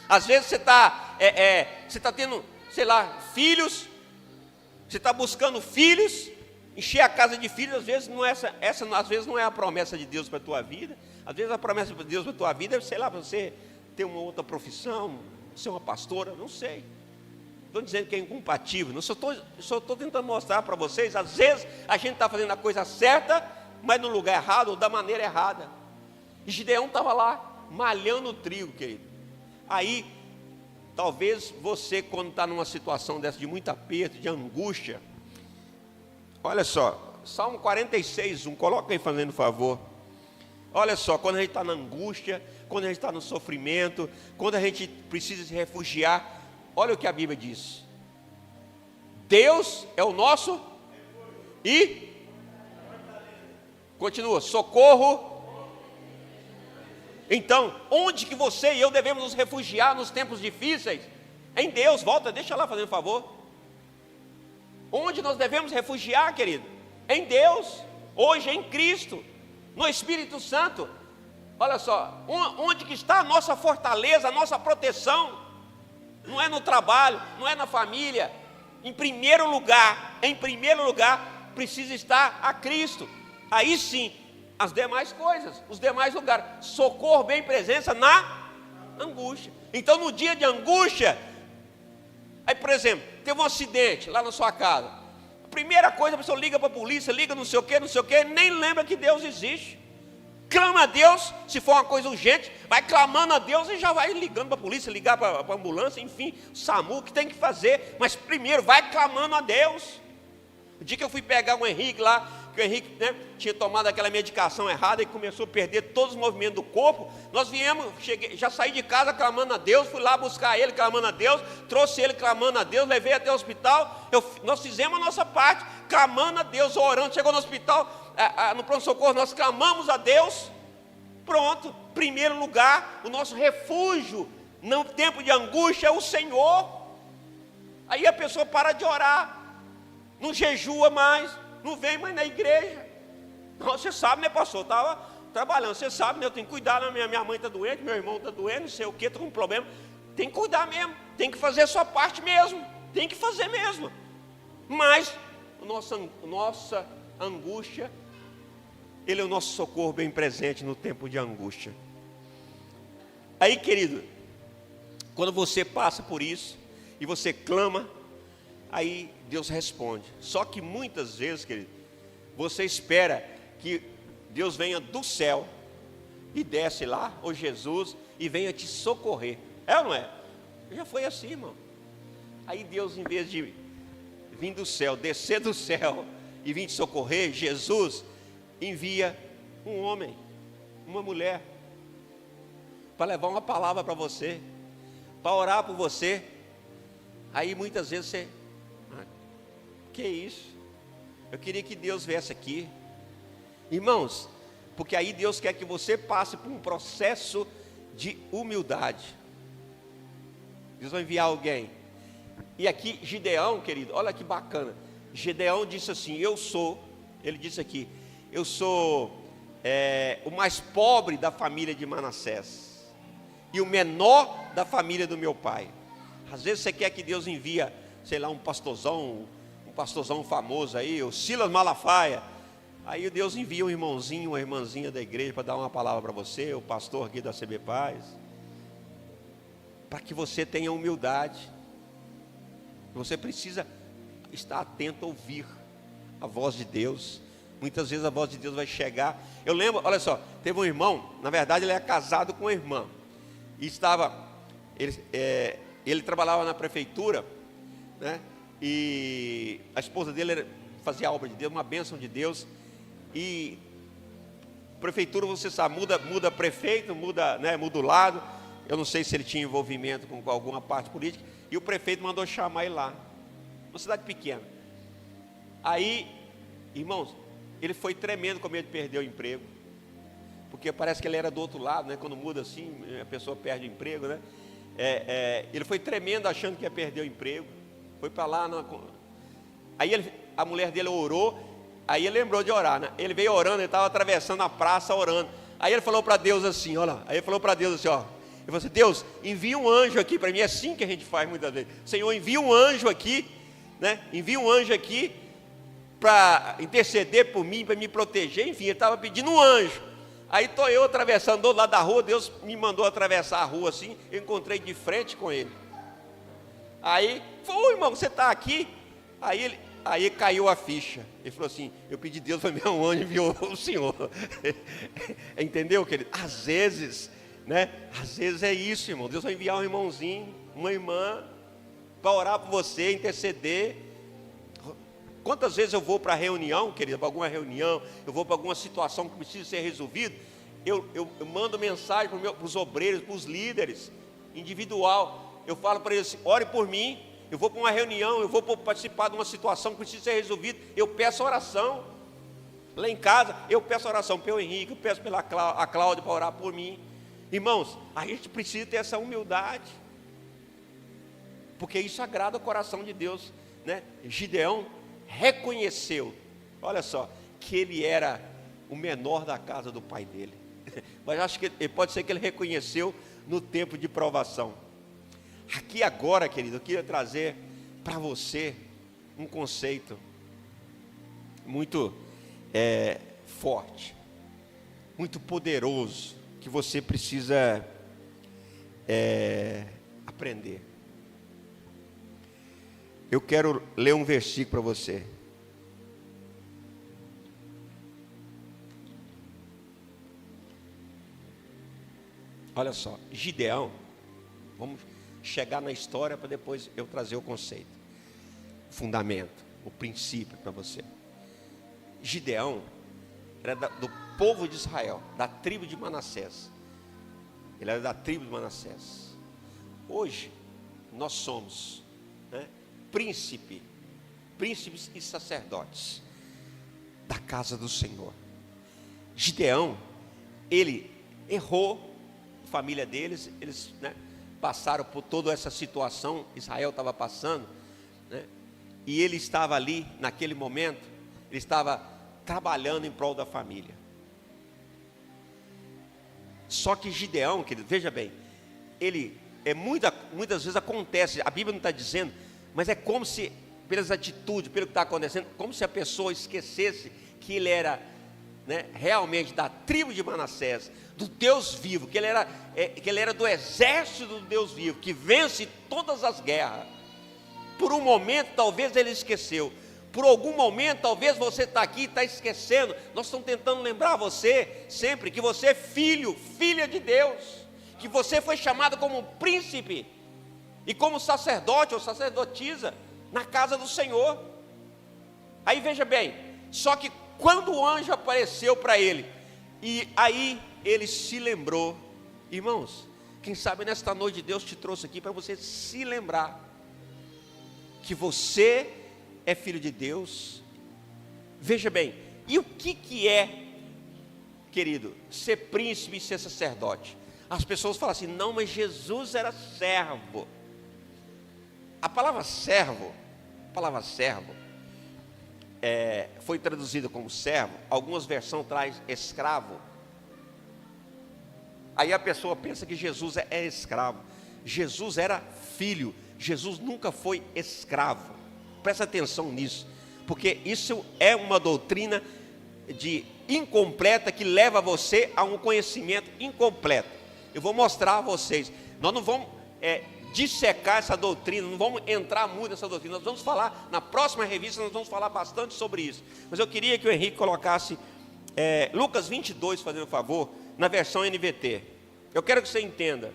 Às vezes você está tendo, sei lá, filhos, você está buscando filhos, encher a casa de filhos. Às vezes não é às vezes não é a promessa de Deus para a tua vida. Às vezes a promessa de Deus para a tua vida é, sei lá, para você ter uma outra profissão, ser uma pastora, não sei. Estou dizendo que é incompatível, só estou tentando mostrar para vocês. Às vezes a gente está fazendo a coisa certa, mas no lugar errado ou da maneira errada. E Gideão estava lá, malhando o trigo, querido. Aí, talvez você, quando está numa situação dessa de muito aperto, de angústia, olha só, Salmo 46, 1, coloca aí fazendo favor. Olha só, quando a gente está na angústia, quando a gente está no sofrimento, quando a gente precisa se refugiar, olha o que a Bíblia diz. Deus é o nosso e continua, socorro. Então, onde que você e eu devemos nos refugiar nos tempos difíceis? Em Deus. Volta, deixa lá fazendo favor. Onde nós devemos refugiar, querido? Em Deus. Hoje em Cristo, no Espírito Santo. Olha só, onde que está a nossa fortaleza, a nossa proteção? Não é no trabalho, não é na família. Em primeiro lugar, precisa estar a Cristo. Aí sim, as demais coisas, os demais lugares. Socorro, bem presença na angústia. Então no dia de angústia, aí por exemplo, teve um acidente lá na sua casa. A primeira coisa, a pessoa liga para a polícia, liga não sei o que, nem lembra que Deus existe. Clama a Deus, se for uma coisa urgente, vai clamando a Deus e já vai ligando para a polícia, ligar para a ambulância, enfim, SAMU, o que tem que fazer, mas primeiro vai clamando a Deus. O dia que eu fui pegar o Henrique lá, que o Henrique, né, tinha tomado aquela medicação errada e começou a perder todos os movimentos do corpo, nós viemos, já saí de casa clamando a Deus, fui lá buscar ele clamando a Deus, trouxe ele clamando a Deus, levei até o hospital, nós fizemos a nossa parte, clamando a Deus, orando, chegou no hospital, no pronto-socorro, nós clamamos a Deus, pronto, primeiro lugar, o nosso refúgio, no tempo de angústia, é o Senhor. Aí a pessoa para de orar, não jejua mais, não vem mais na igreja. Não, você sabe, né, pastor? Estava trabalhando, você sabe, né? Eu tenho que cuidar, né? Minha mãe está doente, meu irmão está doente, não sei o que, estou com um problema. Tem que cuidar mesmo, tem que fazer a sua parte mesmo, tem que fazer mesmo. Mas nossa angústia, Ele é o nosso socorro bem presente no tempo de angústia. Aí, querido, quando você passa por isso e você clama, aí Deus responde. Só que muitas vezes, querido, você espera que Deus venha do céu e desce lá, ou Jesus, e venha te socorrer. É ou não é? Já foi assim, irmão. Aí Deus, em vez de vir do céu, descer do céu e vir te socorrer, Jesus envia um homem, uma mulher, para levar uma palavra para você, para orar por você. Aí muitas vezes você, que isso? Eu queria que Deus viesse aqui, irmãos, porque aí Deus quer que você passe por um processo de humildade. Deus vai enviar alguém. E aqui Gideão, querido, olha que bacana. Gideão disse assim: ele disse aqui, eu sou o mais pobre da família de Manassés e o menor da família do meu pai. Às vezes você quer que Deus envia, sei lá, um pastorzão famoso aí, o Silas Malafaia. Aí Deus envia um irmãozinho, uma irmãzinha da igreja para dar uma palavra para você, o pastor aqui da CB Paz, para que você tenha humildade. Você precisa estar atento a ouvir a voz de Deus. Muitas vezes a voz de Deus vai chegar. Eu lembro, olha só, teve um irmão, na verdade ele é casado com uma irmã, e ele trabalhava na prefeitura, né? E a esposa dele fazia a obra de Deus, uma bênção de Deus. E prefeitura, você sabe, muda prefeito, muda o lado. Eu não sei se ele tinha envolvimento com alguma parte política, e o prefeito mandou chamar ele lá, uma cidade pequena. Aí, irmãos, ele foi tremendo com medo de perder o emprego, porque parece que ele era do outro lado, né? Quando muda assim, a pessoa perde o emprego, né? Ele foi tremendo achando que ia perder o emprego. Foi para lá, aí a mulher dele orou, aí ele lembrou de orar, né? Ele veio orando, ele estava atravessando a praça orando. Aí ele falou para Deus assim, olha, ele falou assim, Deus, envia um anjo aqui para mim. É assim que a gente faz muitas vezes. Senhor, envia um anjo aqui, né? Envia um anjo aqui para interceder por mim, para me proteger. Enfim, ele estava pedindo um anjo. Aí estou eu atravessando do outro lado da rua, Deus me mandou atravessar a rua assim, eu encontrei de frente com ele. Aí, falou, irmão, você está aqui? Aí caiu a ficha. Ele falou assim, eu pedi Deus para enviar um anjo e enviou o senhor. Entendeu, querido? Às vezes, né? Às vezes é isso, irmão. Deus vai enviar um irmãozinho, uma irmã, para orar por você, interceder. Quantas vezes eu vou para reunião, querido, para alguma reunião, eu vou para alguma situação que precisa ser resolvida, eu mando mensagem para os obreiros, para os líderes, individual. Eu falo para eles assim, ore por mim. Eu vou para uma reunião, eu vou participar de uma situação que precisa ser resolvida, eu peço oração. Lá em casa, eu peço oração pelo Henrique, eu peço pela Cláudia para orar por mim. Irmãos, a gente precisa ter essa humildade, porque isso agrada o coração de Deus, né? Gideão reconheceu, olha só, que ele era o menor da casa do pai dele. Mas acho que pode ser que ele reconheceu no tempo de provação. Aqui agora, querido, eu queria trazer para você um conceito muito forte, muito poderoso, que você precisa aprender. Eu quero ler um versículo para você. Olha só, Gideão, vamos chegar na história para depois eu trazer o conceito, o fundamento, o princípio para você. Gideão era do povo de Israel, da tribo de Manassés. Ele era da tribo de Manassés. Hoje, nós somos príncipes e sacerdotes da casa do Senhor. Gideão, ele errou, a família deles, eles passaram por toda essa situação, Israel estava passando, e ele estava ali, naquele momento, ele estava trabalhando em prol da família. Só que Gideão, querido, veja bem, ele muitas vezes acontece, a Bíblia não está dizendo, mas é como se, pelas atitudes, pelo que está acontecendo, como se a pessoa esquecesse que ele era realmente da tribo de Manassés, do Deus vivo, que ele era do exército do Deus vivo, que vence todas as guerras. Por um momento talvez ele esqueceu, por algum momento talvez você está aqui e está esquecendo. Nós estamos tentando lembrar você sempre que você é filho, filha de Deus, que você foi chamado como príncipe e como sacerdote ou sacerdotisa na casa do Senhor. Aí veja bem, só que quando o anjo apareceu para ele, e aí ele se lembrou, irmãos, quem sabe nesta noite Deus te trouxe aqui para você se lembrar que você é filho de Deus. Veja bem, e o que é, querido, ser príncipe e ser sacerdote? As pessoas falam assim, não, mas Jesus era servo. A palavra servo foi traduzida como servo, algumas versões traz escravo. Aí a pessoa pensa que Jesus é escravo. Jesus era filho, Jesus nunca foi escravo. Presta atenção nisso, porque isso é uma doutrina incompleta que leva você a um conhecimento incompleto. Eu vou mostrar a vocês. Nós não vamos dissecar essa doutrina, não vamos entrar muito nessa doutrina. Nós vamos falar, na próxima revista nós vamos falar bastante sobre isso. Mas eu queria que o Henrique colocasse Lucas 22, fazendo favor, na versão NVT. Eu quero que você entenda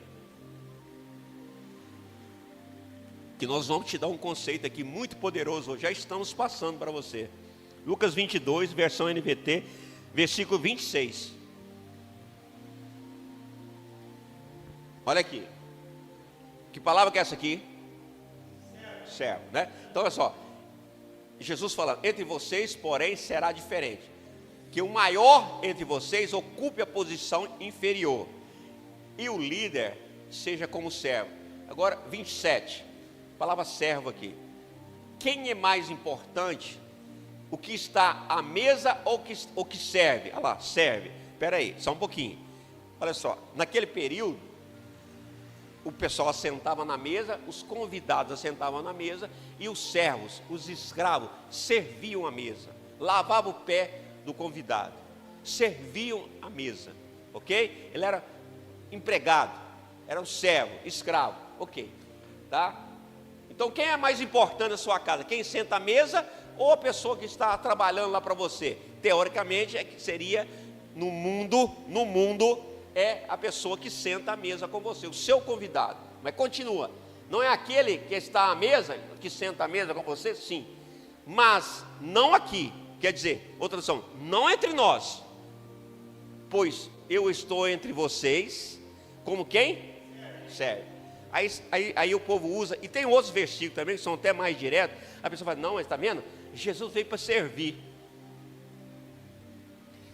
que nós vamos te dar um conceito aqui muito poderoso, já estamos passando para você. Lucas 22, versão NVT, versículo 26. Olha aqui. Que palavra que é essa aqui? Servo, né? Então olha só, Jesus fala, entre vocês, porém, será diferente, que o maior entre vocês ocupe a posição inferior, e o líder seja como servo. Agora, 27, palavra servo aqui. Quem é mais importante? O que está à mesa ou o que serve? Olha lá, serve. Espera aí, só um pouquinho. Olha só, naquele período, o pessoal assentava na mesa, os convidados assentavam na mesa, e os servos, os escravos, serviam a mesa, lavavam o pé do convidado, serviam a mesa, ok? Ele era empregado, era um servo, escravo, ok, tá? Então quem é mais importante na sua casa? Quem senta à mesa ou a pessoa que está trabalhando lá para você? Teoricamente seria no mundo é a pessoa que senta à mesa com você, o seu convidado. Mas continua, não é aquele que está à mesa, que senta à mesa com você? Sim, mas não aqui, quer dizer, outra tradução, não entre nós, pois eu estou entre vocês, como quem? Serve. Aí o povo usa, e tem outros versículos também, que são até mais diretos, a pessoa fala, não, mas está vendo? Jesus veio para servir.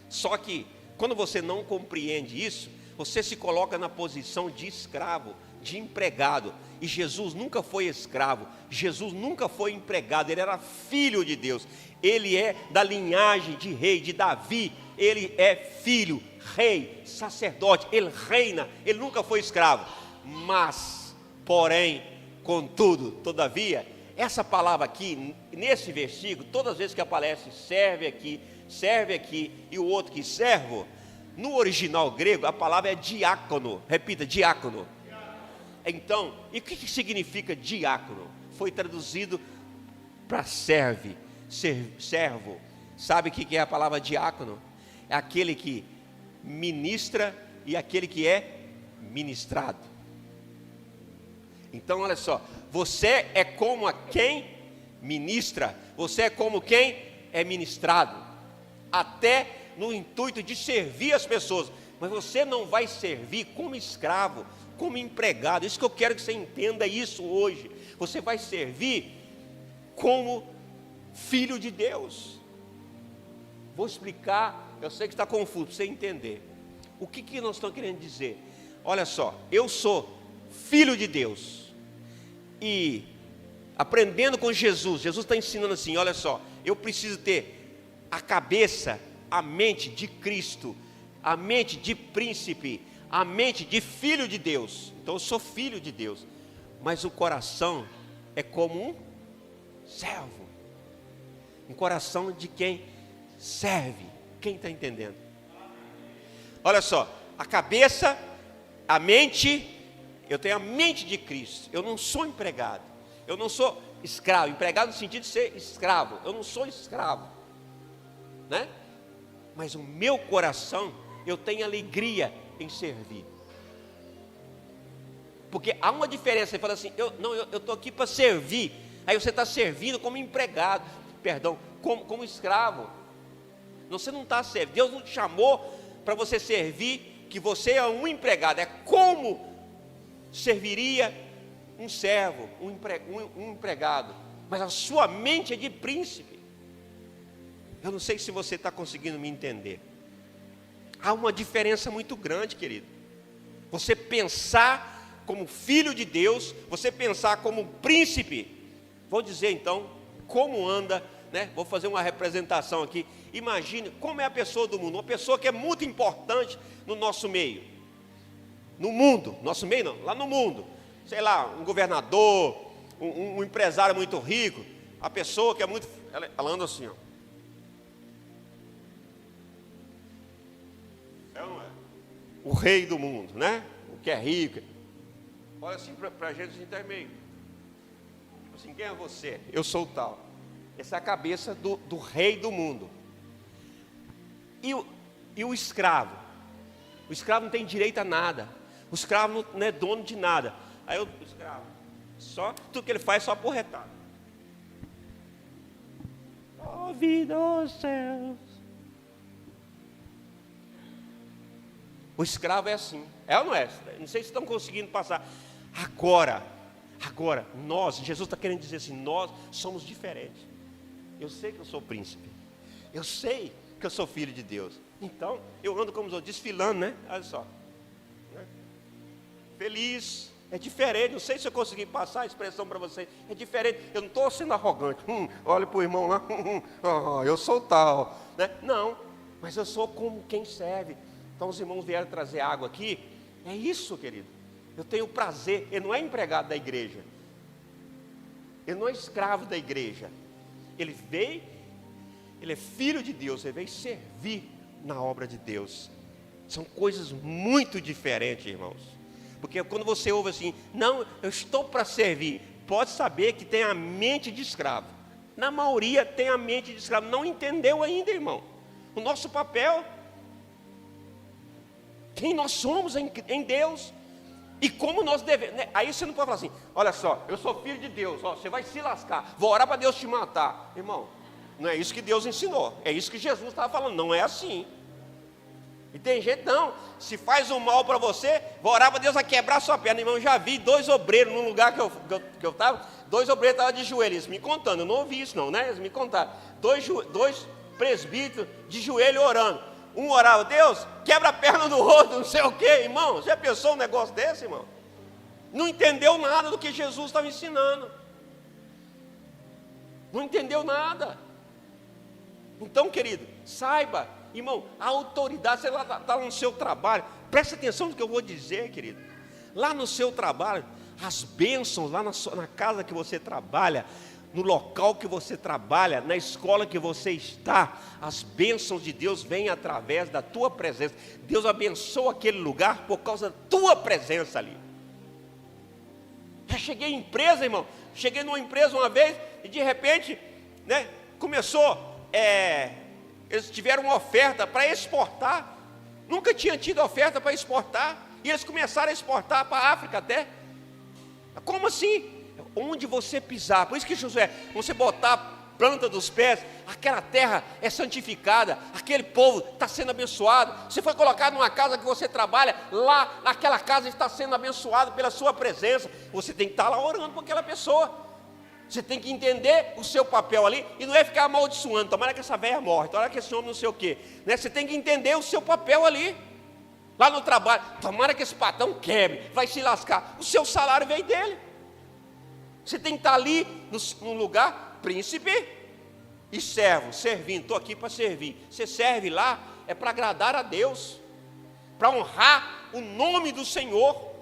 Só que, quando você não compreende isso, você se coloca na posição de escravo, de empregado. E Jesus nunca foi escravo, Jesus nunca foi empregado, ele era filho de Deus. Ele é da linhagem de rei, de Davi. ele é filho, rei, sacerdote, ele reina, ele nunca foi escravo. Mas, porém, contudo, todavia, essa palavra aqui, nesse versículo, todas as vezes que aparece serve aqui, e o outro que servo, no original grego, a palavra é diácono. Repita, diácono. Então, e o que significa diácono? Foi traduzido para servo. Sabe o que é a palavra diácono? É aquele que ministra e aquele que é ministrado. Então, olha só, você é como a quem ministra, você é como quem é ministrado, até no intuito de servir as pessoas, mas você não vai servir como escravo, como empregado. Isso que eu quero que você entenda isso hoje. Você vai servir como filho de Deus. Vou explicar, eu sei que está confuso, para você entender. O que nós estamos querendo dizer? Olha só, eu sou filho de Deus, e aprendendo com Jesus, Jesus está ensinando assim, olha só, eu preciso ter a cabeça, a mente de Cristo, a mente de príncipe, a mente de filho de Deus. Então eu sou filho de Deus, mas o coração é como um servo, um coração de quem serve. Quem está entendendo? Olha só, a cabeça, a mente, eu tenho a mente de Cristo. Eu não sou empregado, eu não sou escravo. Empregado no sentido de ser escravo, eu não sou escravo, né? Mas o meu coração, eu tenho alegria em servir. Porque há uma diferença. Você fala assim, eu estou aqui para servir. Aí você está servindo como empregado, como escravo. Você não está servindo. Deus não te chamou para você servir, que você é um empregado. É como serviria um servo, um empregado. Mas a sua mente é de príncipe. Eu não sei se você está conseguindo me entender. Há uma diferença muito grande, querido. Você pensar como filho de Deus, você pensar como príncipe. Vou dizer então como anda, né? Vou fazer uma representação aqui. Imagine como é a pessoa do mundo, uma pessoa que é muito importante no nosso meio. No mundo, nosso meio não, lá no mundo. Sei lá, um governador, um empresário muito rico, a pessoa que é muito, ela anda assim, ó. É ou não é? O rei do mundo, né? O que é rico. Olha assim para a gente intermeio. Tipo assim, quem é você? Eu sou o tal. Essa é a cabeça do rei do mundo. E o escravo? O escravo não tem direito a nada. O escravo não é dono de nada. Aí o escravo, só tudo que ele faz é só aporretar. Oh vida, oh céus. O escravo é assim. É ou não é? Não sei se estão conseguindo passar. Agora, nós, Jesus está querendo dizer assim, nós somos diferentes. Eu sei que eu sou príncipe. Eu sei que eu sou filho de Deus. Então, eu ando como eu desfilando, né? Olha só. Né? Feliz. É diferente. Não sei se eu consegui passar a expressão para vocês. É diferente. Eu não estou sendo arrogante. Olha para o irmão lá. Eu sou tal. Né? Não. Mas eu sou como quem serve. Então, os irmãos vieram trazer água aqui. É isso, querido. Eu tenho prazer. Ele não é empregado da igreja. Ele não é escravo da igreja. Ele veio, ele é filho de Deus, ele veio servir na obra de Deus. São coisas muito diferentes, irmãos. Porque quando você ouve assim, não, eu estou para servir, pode saber que tem a mente de escravo. Na maioria tem a mente de escravo, não entendeu ainda, irmão. O nosso papel, quem nós somos em Deus. E como nós devemos, né? Aí você não pode falar assim, olha só, eu sou filho de Deus, ó, você vai se lascar, vou orar para Deus te matar. Irmão, não é isso que Deus ensinou, é isso que Jesus estava falando, não é assim. E tem gente, não, se faz um mal para você, vou orar para Deus vai quebrar sua perna. Irmão, eu já vi 2 obreiros num lugar que eu estava, 2 obreiros estavam de joelho, eles me contando, eu não ouvi isso não, né? Eles me contaram, 2 presbíteros de joelho orando. Um orava, Deus, quebra a perna do outro, não sei o que, irmão. Você já pensou um negócio desse, irmão? Não entendeu nada do que Jesus estava ensinando. Não entendeu nada. Então, querido, saiba Irmão, a autoridade, você está no seu trabalho, presta atenção no que eu vou dizer, querido. Lá no seu trabalho, as bênçãos, lá na casa que você trabalha, no local que você trabalha, na escola que você está, as bênçãos de Deus vêm através da tua presença. Deus abençoa aquele lugar por causa da tua presença ali. Já cheguei em empresa, irmão, cheguei numa empresa uma vez e de repente, né, começou, eles tiveram uma oferta para exportar, nunca tinha tido oferta para exportar, e eles começaram a exportar para a África até. Como assim? Onde você pisar, por isso que Josué, você botar a planta dos pés, aquela terra é santificada, aquele povo está sendo abençoado. Você foi colocado numa casa que você trabalha, lá naquela casa está sendo abençoado pela sua presença. Você tem que estar lá orando por aquela pessoa. Você tem que entender o seu papel ali, e não é ficar amaldiçoando, tomara que essa velha morre, tomara que esse homem não sei o quê, né? Você tem que entender o seu papel ali, lá no trabalho, tomara que esse patrão quebre, vai se lascar, o seu salário veio dele. Você tem que estar ali no lugar príncipe e servo, servindo. Estou aqui para servir. Você serve lá, é para agradar a Deus, para honrar o nome do Senhor.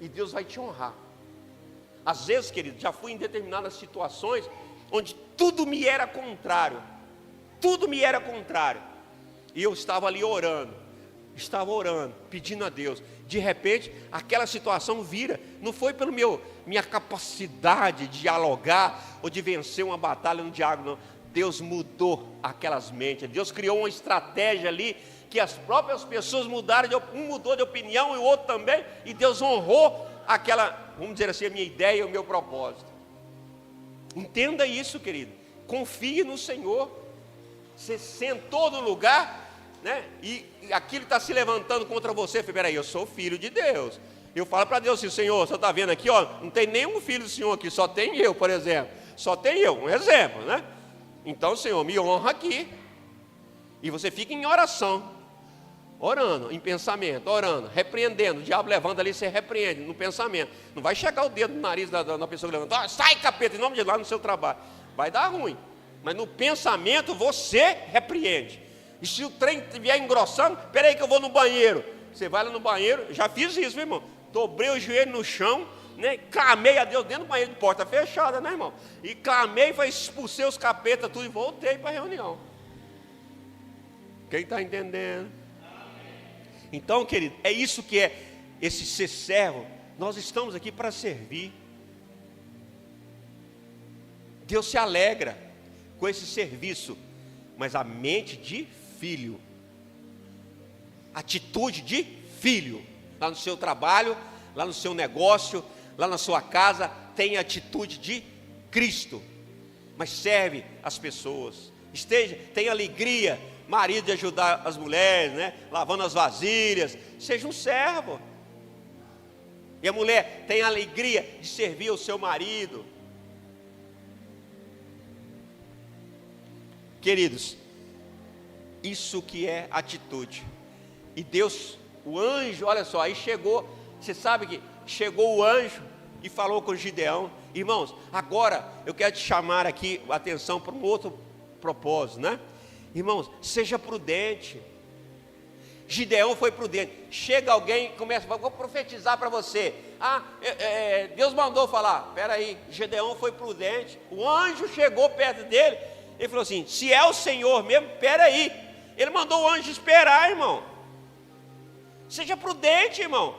E Deus vai te honrar. Às vezes, querido, já fui em determinadas situações onde tudo me era contrário. Tudo me era contrário. E eu estava ali orando, pedindo a Deus. De repente, aquela situação vira. Não foi pela minha capacidade de dialogar ou de vencer uma batalha no diálogo, não. Deus mudou aquelas mentes. Deus criou uma estratégia ali que as próprias pessoas mudaram, um mudou de opinião e o outro também, e Deus honrou aquela, vamos dizer assim, a minha ideia e o meu propósito. Entenda isso, querido. Confie no Senhor. Você sentou no lugar, né? E aquilo está se levantando contra você. Peraí, eu sou filho de Deus. Eu falo para Deus assim: Senhor, você está vendo aqui, ó, não tem nenhum filho do Senhor aqui, só tem eu, por exemplo. Só tem eu, um exemplo, né? Então, Senhor, me honra aqui. E você fica em oração, orando, em pensamento, orando, repreendendo. O diabo levanta ali, você repreende no pensamento. Não vai chegar o dedo no nariz da pessoa que levanta: sai, capeta, em nome de Deus, lá no seu trabalho. Vai dar ruim. Mas no pensamento você repreende. E se o trem vier engrossando, peraí que eu vou no banheiro. Você vai lá no banheiro, já fiz isso, meu irmão. Dobrei o joelho no chão, né? Clamei a Deus dentro do banheiro de porta fechada, né, irmão? E clamei, expulsei os capetas, tudo, e voltei para a reunião. Quem está entendendo? Então, querido, é isso que é esse ser servo. Nós estamos aqui para servir. Deus se alegra com esse serviço, mas a mente de filho, atitude de filho, lá no seu trabalho, lá no seu negócio, lá na sua casa, tem atitude de Cristo, mas serve as pessoas, tem alegria, marido, de ajudar as mulheres, né? Lavando as vasilhas, seja um servo. E a mulher tem alegria de servir o seu marido. Queridos, isso que é atitude. E Deus, o anjo, olha só, aí chegou, você sabe que chegou o anjo e falou com Gideão. Irmãos, agora eu quero te chamar aqui a atenção para um outro propósito, né? Irmãos, seja prudente. Gideão foi prudente. Chega alguém e começa, vou profetizar para você. Deus mandou falar. Espera aí, Gideão foi prudente. O anjo chegou perto dele. Ele falou assim: se é o Senhor mesmo, espera aí. Ele mandou o anjo esperar, irmão. Seja prudente, irmão.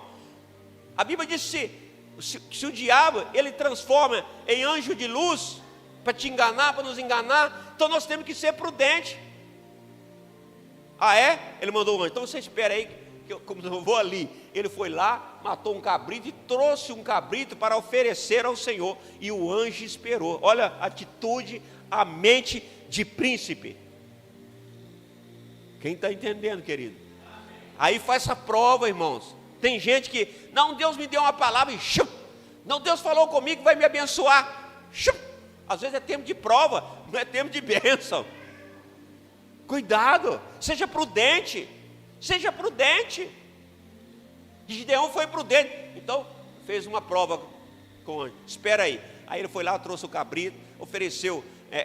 A Bíblia diz se o diabo, ele transforma em anjo de luz, para te enganar, para nos enganar, então nós temos que ser prudentes. Ele mandou o anjo, então você espera aí, que como eu vou ali. Ele foi lá, matou um cabrito e trouxe um cabrito para oferecer ao Senhor, e o anjo esperou. Olha a atitude, a mente de príncipe. Quem está entendendo, querido? Aí faz essa prova, irmãos. Tem gente que, não, Deus me deu uma palavra e não, Deus falou comigo que vai me abençoar. Às vezes é tempo de prova, não é tempo de bênção. Cuidado, seja prudente. Seja prudente. Gideão foi prudente, então fez uma prova com o anjo. Espera aí. Aí ele foi lá, trouxe o cabrito, ofereceu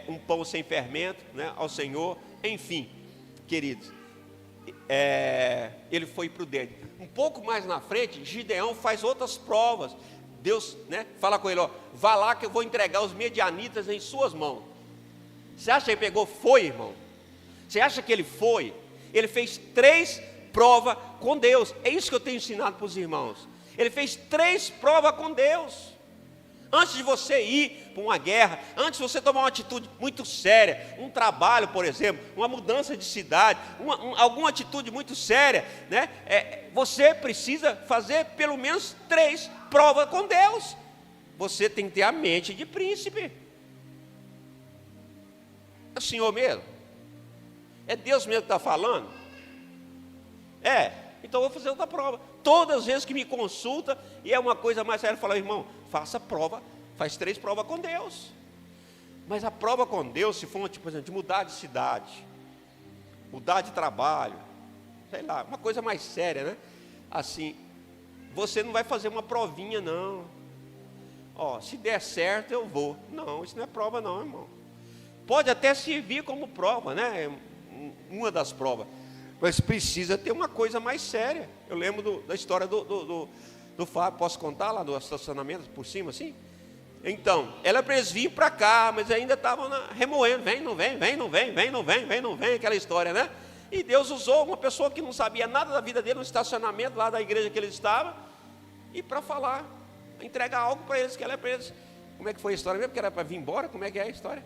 um pão sem fermento, né, ao Senhor. Enfim, queridos, ele foi prudente. Um pouco mais na frente, Gideão faz outras provas. Deus, né, fala com ele, ó, vá lá que eu vou entregar os medianitas em suas mãos. Você acha que ele pegou? Foi, irmão. Você acha que ele foi? Ele fez 3 provas com Deus. É isso que eu tenho ensinado para os irmãos. Ele fez 3 provas com Deus. Antes de você ir para uma guerra, antes de você tomar uma atitude muito séria, um trabalho, por exemplo, uma mudança de cidade, alguma atitude muito séria, né? Você precisa fazer pelo menos 3 provas com Deus. Você tem que ter a mente de príncipe. É o Senhor mesmo? É Deus mesmo que está falando? Então eu vou fazer outra prova. Todas as vezes que me consulta, e é uma coisa mais séria, fala, irmão, faça prova, faz 3 provas com Deus. Mas a prova com Deus, se for, tipo, por exemplo, de mudar de cidade, mudar de trabalho, sei lá, uma coisa mais séria, né? Assim, você não vai fazer uma provinha, não. Ó, se der certo, eu vou. Não, isso não é prova não, irmão. Pode até servir como prova, né? Uma das provas. Mas precisa ter uma coisa mais séria. Eu lembro da história do Fábio. Posso contar lá do estacionamento por cima assim? Então, ela para eles vir para cá, mas ainda estavam remoendo. Vem, não vem, vem, não vem, vem, não vem, vem, não vem, aquela história, né? E Deus usou uma pessoa que não sabia nada da vida dele no estacionamento lá da igreja que ele estava, e para falar, entregar algo para eles, que ela é para eles. Como é que foi a história mesmo? Que era para vir embora? Como é que é a história?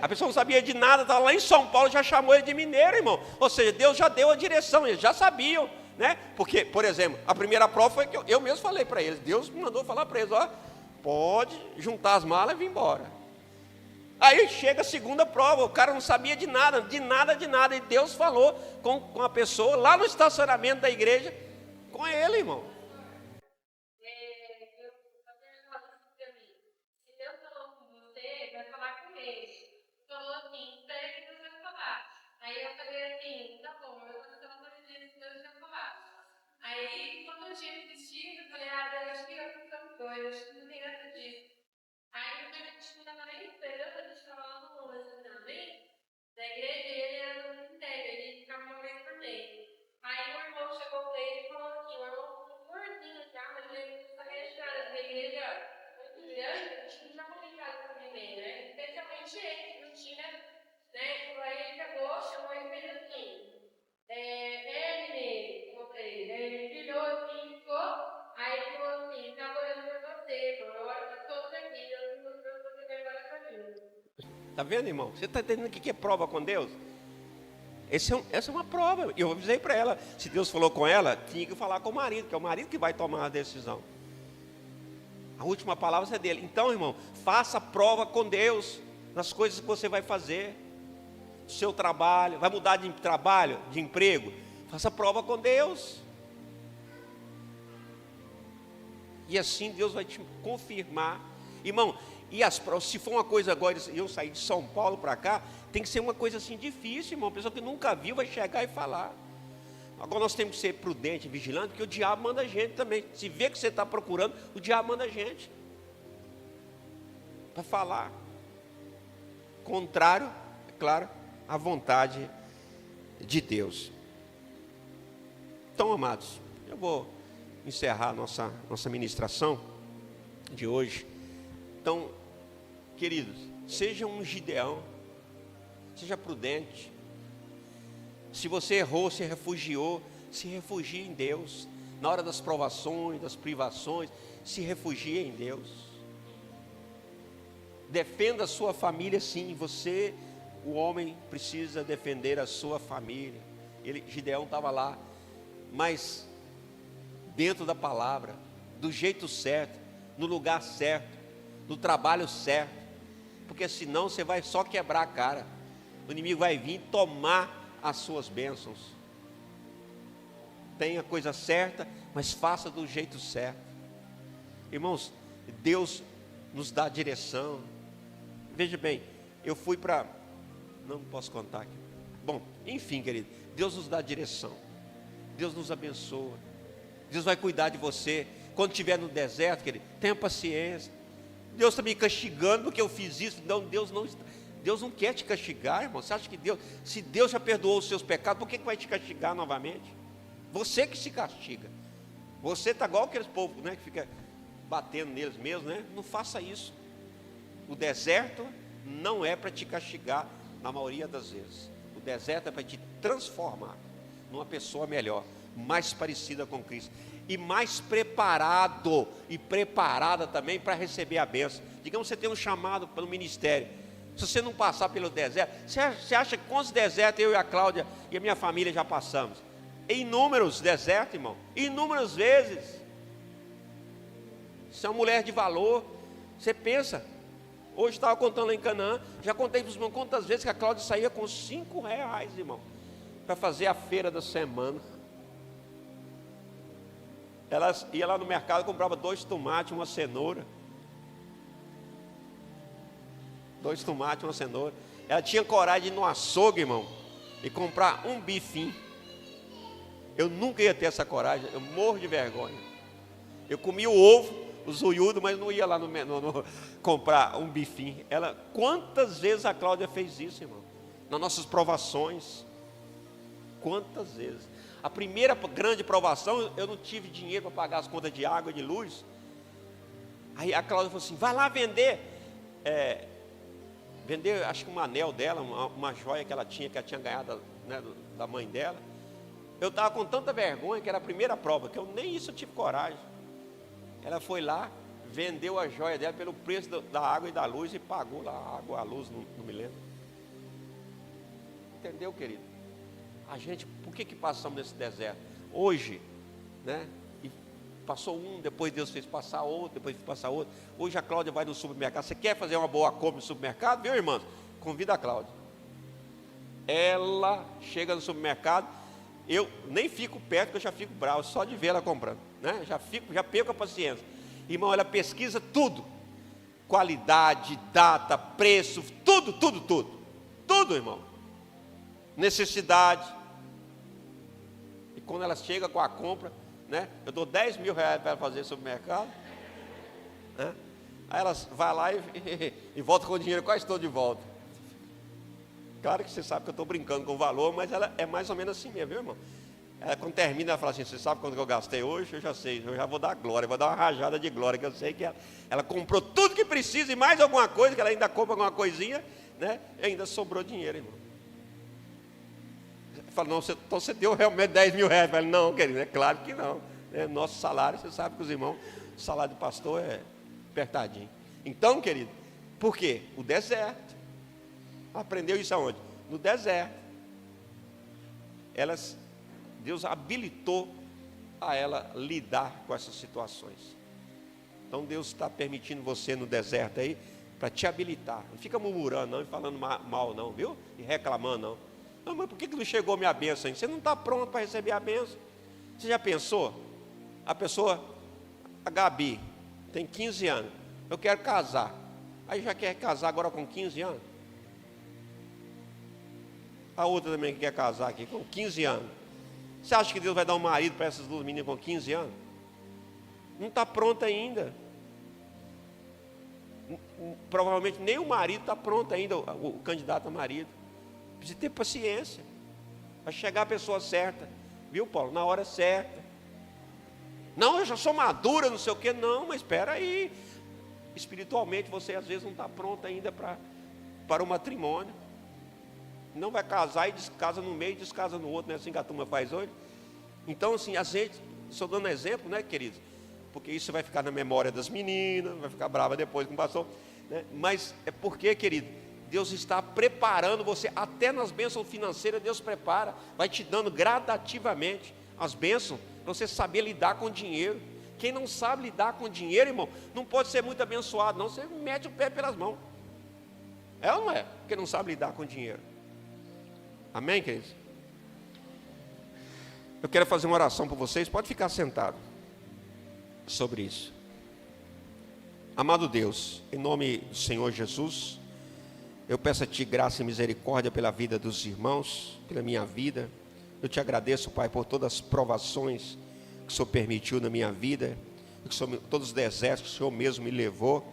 A pessoa não sabia de nada, estava lá em São Paulo, já chamou ele de mineiro, irmão. Ou seja, Deus já deu a direção, eles já sabiam, né? Porque, por exemplo, a primeira prova foi que eu mesmo falei para eles, Deus me mandou falar para eles, ó, pode juntar as malas e vir embora. Aí chega a segunda prova, o cara não sabia de nada, e Deus falou com a pessoa lá no estacionamento da igreja, com ele, irmão. Aí eu falei assim, tá bom, eu vou fazer uma coisa que Deus já falado. Aí, quando eu tinha vestido, eu falei, Deus, acho que eu fiz tão coisa, acho que não tem nada disso. Aí, a gente não estava nem esperando, a gente estava lá no também, da igreja, e ele era no ministério, ele ficava uma vez por mês. Aí, o irmão chegou para ele e falou assim, o irmão gordinho já, mas ele está registrado da igreja muito grande, a gente não já comunicado com ninguém, né? Especialmente ele, que não tinha, né? Aí ele pegou, chamou ele e fez assim, ele virou assim, ficou, aí ele falou assim, estava orando por você, mano, eu oro por todos aqui, eu não estou fazendo agora para mim. Tá vendo, irmão? Você está entendendo o que é prova com Deus? Essa é uma prova. Eu avisei para ela, se Deus falou com ela, tinha que falar com o marido, que é o marido que vai tomar a decisão. A última palavra é dele. Então, irmão, faça prova com Deus nas coisas que você vai fazer. Seu trabalho, vai mudar de trabalho, de emprego, faça prova com Deus. E assim Deus vai te confirmar. Irmão, e as provas, se for uma coisa agora, eu sair de São Paulo para cá, tem que ser uma coisa assim difícil, irmão. A pessoa que nunca viu vai chegar e falar. Agora nós temos que ser prudente, vigilante, porque o diabo manda a gente também. Se vê que você está procurando, o diabo manda a gente para falar. Contrário, é claro, à vontade de Deus. Então, amados, eu vou encerrar nossa ministração de hoje. Então, queridos, seja um Gideão, seja prudente. Se você errou, se refugiou, se refugie em Deus. Na hora das provações, das privações, se refugie em Deus. Defenda a sua família, sim. Você, o homem, precisa defender a sua família. Gideão estava lá, mas dentro da palavra, do jeito certo, no lugar certo, no trabalho certo, porque senão você vai só quebrar a cara. O inimigo vai vir tomar as suas bênçãos. Tenha a coisa certa, mas faça do jeito certo. Irmãos, Deus nos dá direção. Veja bem, eu fui para... Não posso contar aqui. Bom, enfim, querido, Deus nos dá direção. Deus nos abençoa. Deus vai cuidar de você. quando estiver no deserto, querido, tenha paciência. Deus está me castigando porque eu fiz isso. Não, Deus não quer te castigar, irmão. Você acha que se Deus já perdoou os seus pecados, por que vai te castigar novamente? Você que se castiga. Você está igual aqueles povos, né, que fica batendo neles mesmos, né? Não faça isso. O deserto não é para te castigar na maioria das vezes. O deserto é para te transformar numa pessoa melhor, mais parecida com Cristo e mais preparado e preparada também para receber a bênção. Digamos que você tem um chamado pelo ministério. Se você não passar pelo deserto, você acha que quantos desertos eu e a Cláudia e a minha família já passamos? Inúmeros desertos, irmão, inúmeras vezes. Você é uma mulher de valor. Você pensa, hoje estava contando lá em Canaã, já contei para os irmãos quantas vezes que a Cláudia saía com R$5, irmão, para fazer a feira da semana. Ela ia lá no mercado, comprava 2 tomates, uma cenoura. 2 tomates, uma cenoura. Ela tinha coragem de ir no açougue, irmão, e comprar um bifinho. Eu nunca ia ter essa coragem, eu morro de vergonha. Eu comia o ovo, o zoiudo, mas não ia lá no comprar um bifinho. Quantas vezes a Cláudia fez isso, irmão? Nas nossas provações. Quantas vezes? A primeira grande provação, eu não tive dinheiro para pagar as contas de água e de luz. Aí a Cláudia falou assim, vai lá vender, acho que um anel dela, uma joia que ela tinha ganhado, né, da mãe dela. Eu estava com tanta vergonha, que era a primeira prova, que eu nem isso eu tive coragem. Ela foi lá, vendeu a joia dela pelo preço da água e da luz e pagou lá a água, a luz, não me lembro. Entendeu, querido? A gente, por que passamos nesse deserto? Hoje, né? E passou um, depois Deus fez passar outro, depois fez passar outro. Hoje a Cláudia vai no supermercado. Você quer fazer uma boa compra no supermercado? Viu, irmãos? Convida a Cláudia. Ela chega no supermercado, eu nem fico perto, porque eu já fico bravo, só de ver ela comprando, né? Já perco a paciência. Irmão, ela pesquisa tudo. Qualidade, data, preço, tudo, irmão. Necessidade. E quando ela chega com a compra, né? Eu dou R$10 mil para ela fazer supermercado, né? Aí ela vai lá e volta com o dinheiro quase todo de volta. Claro que você sabe que eu estou brincando com o valor, mas ela é mais ou menos assim mesmo, viu, irmão? Ela, quando termina, ela fala assim, você sabe quanto que eu gastei hoje? Eu já sei, eu já vou dar glória, vou dar uma rajada de glória, que eu sei que ela comprou tudo que precisa e mais alguma coisa, que ela ainda compra alguma coisinha, né? E ainda sobrou dinheiro, irmão. Fala, não, então você deu realmente R$10 mil. Eu falo, não, querido, é claro que não. Nosso salário, você sabe que os irmãos, o salário do pastor é apertadinho. Então, querido, por quê? O deserto. Aprendeu isso aonde? No deserto. Deus habilitou a ela lidar com essas situações. Então Deus está permitindo você no deserto aí, para te habilitar. Não fica murmurando não, e falando mal não, viu? E reclamando não. Não, mas por que não chegou minha bênção ainda? Você não está pronto para receber a bênção. Você já pensou? A Gabi, tem 15 anos. Eu quero casar. Aí já quer casar agora com 15 anos? A outra também que quer casar aqui com 15 anos. Você acha que Deus vai dar um marido para essas duas meninas com 15 anos? Não está pronta ainda. Provavelmente nem o marido está pronto ainda, o candidato a marido. Precisa ter paciência. Vai chegar a pessoa certa. Viu, Paulo? Na hora certa. Não, eu já sou madura, não sei o quê. Não, mas espera aí. Espiritualmente você às vezes não está pronto ainda para o matrimônio. Não vai casar e descasa no meio e descasa no outro, não é assim que a turma faz hoje? Então, assim, a gente, estou dando exemplo, né, queridos? Porque isso vai ficar na memória das meninas, vai ficar brava depois com o pastor, né? Mas é porque, querido, Deus está preparando você, até nas bênçãos financeiras, Deus prepara, vai te dando gradativamente as bênçãos, para você saber lidar com dinheiro. Quem não sabe lidar com dinheiro, irmão, não pode ser muito abençoado, não, você mete o pé pelas mãos. É ou não é? Quem não sabe lidar com dinheiro. Amém, queridos? Eu quero fazer uma oração por vocês, pode ficar sentado sobre isso. Amado Deus, em nome do Senhor Jesus, eu peço a Ti graça e misericórdia pela vida dos irmãos, pela minha vida. Eu te agradeço, Pai, por todas as provações que o Senhor permitiu na minha vida. todos os desertos que o Senhor mesmo me levou.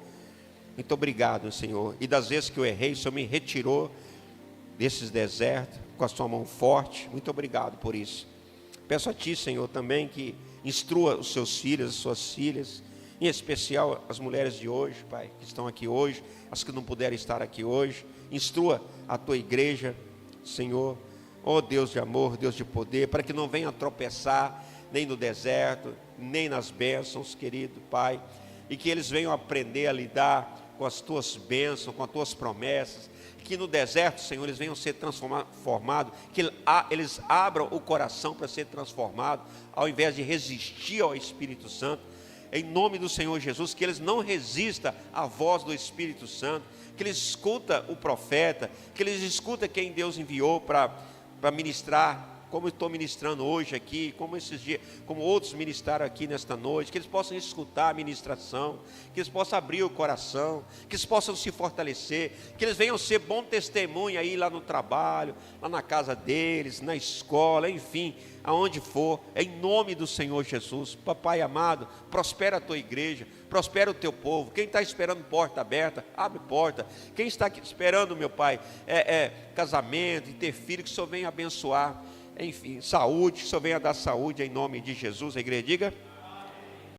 Muito obrigado, Senhor. E das vezes que eu errei, o Senhor me retirou desses desertos com a sua mão forte. Muito obrigado por isso. Peço a Ti, Senhor, também que instrua os seus filhos, as suas filhas, em especial as mulheres de hoje, Pai, que estão aqui hoje, as que não puderam estar aqui hoje. Instrua a Tua igreja, Senhor, ó Deus de amor, Deus de poder, para que não venha tropeçar nem no deserto, nem nas bênçãos, querido Pai, e que eles venham aprender a lidar com as Tuas bênçãos, com as Tuas promessas, que no deserto, Senhor, eles venham ser transformados, que eles abram o coração para ser transformados, ao invés de resistir ao Espírito Santo, em nome do Senhor Jesus, que eles não resistam à voz do Espírito Santo, que eles escutem o profeta, que eles escutem quem Deus enviou para ministrar, como eu estou ministrando hoje aqui, como esses dias, como outros ministraram aqui nesta noite, que eles possam escutar a ministração, que eles possam abrir o coração, que eles possam se fortalecer, que eles venham ser bom testemunho aí lá no trabalho, lá na casa deles, na escola, enfim, aonde for, em nome do Senhor Jesus. Papai amado, prospera a Tua igreja, prospera o Teu povo. Quem está esperando porta aberta, abre porta. Quem está aqui esperando, meu Pai, casamento e ter filho, que o Senhor venha abençoar. Enfim, saúde, que o Senhor venha dar saúde em nome de Jesus. A igreja diga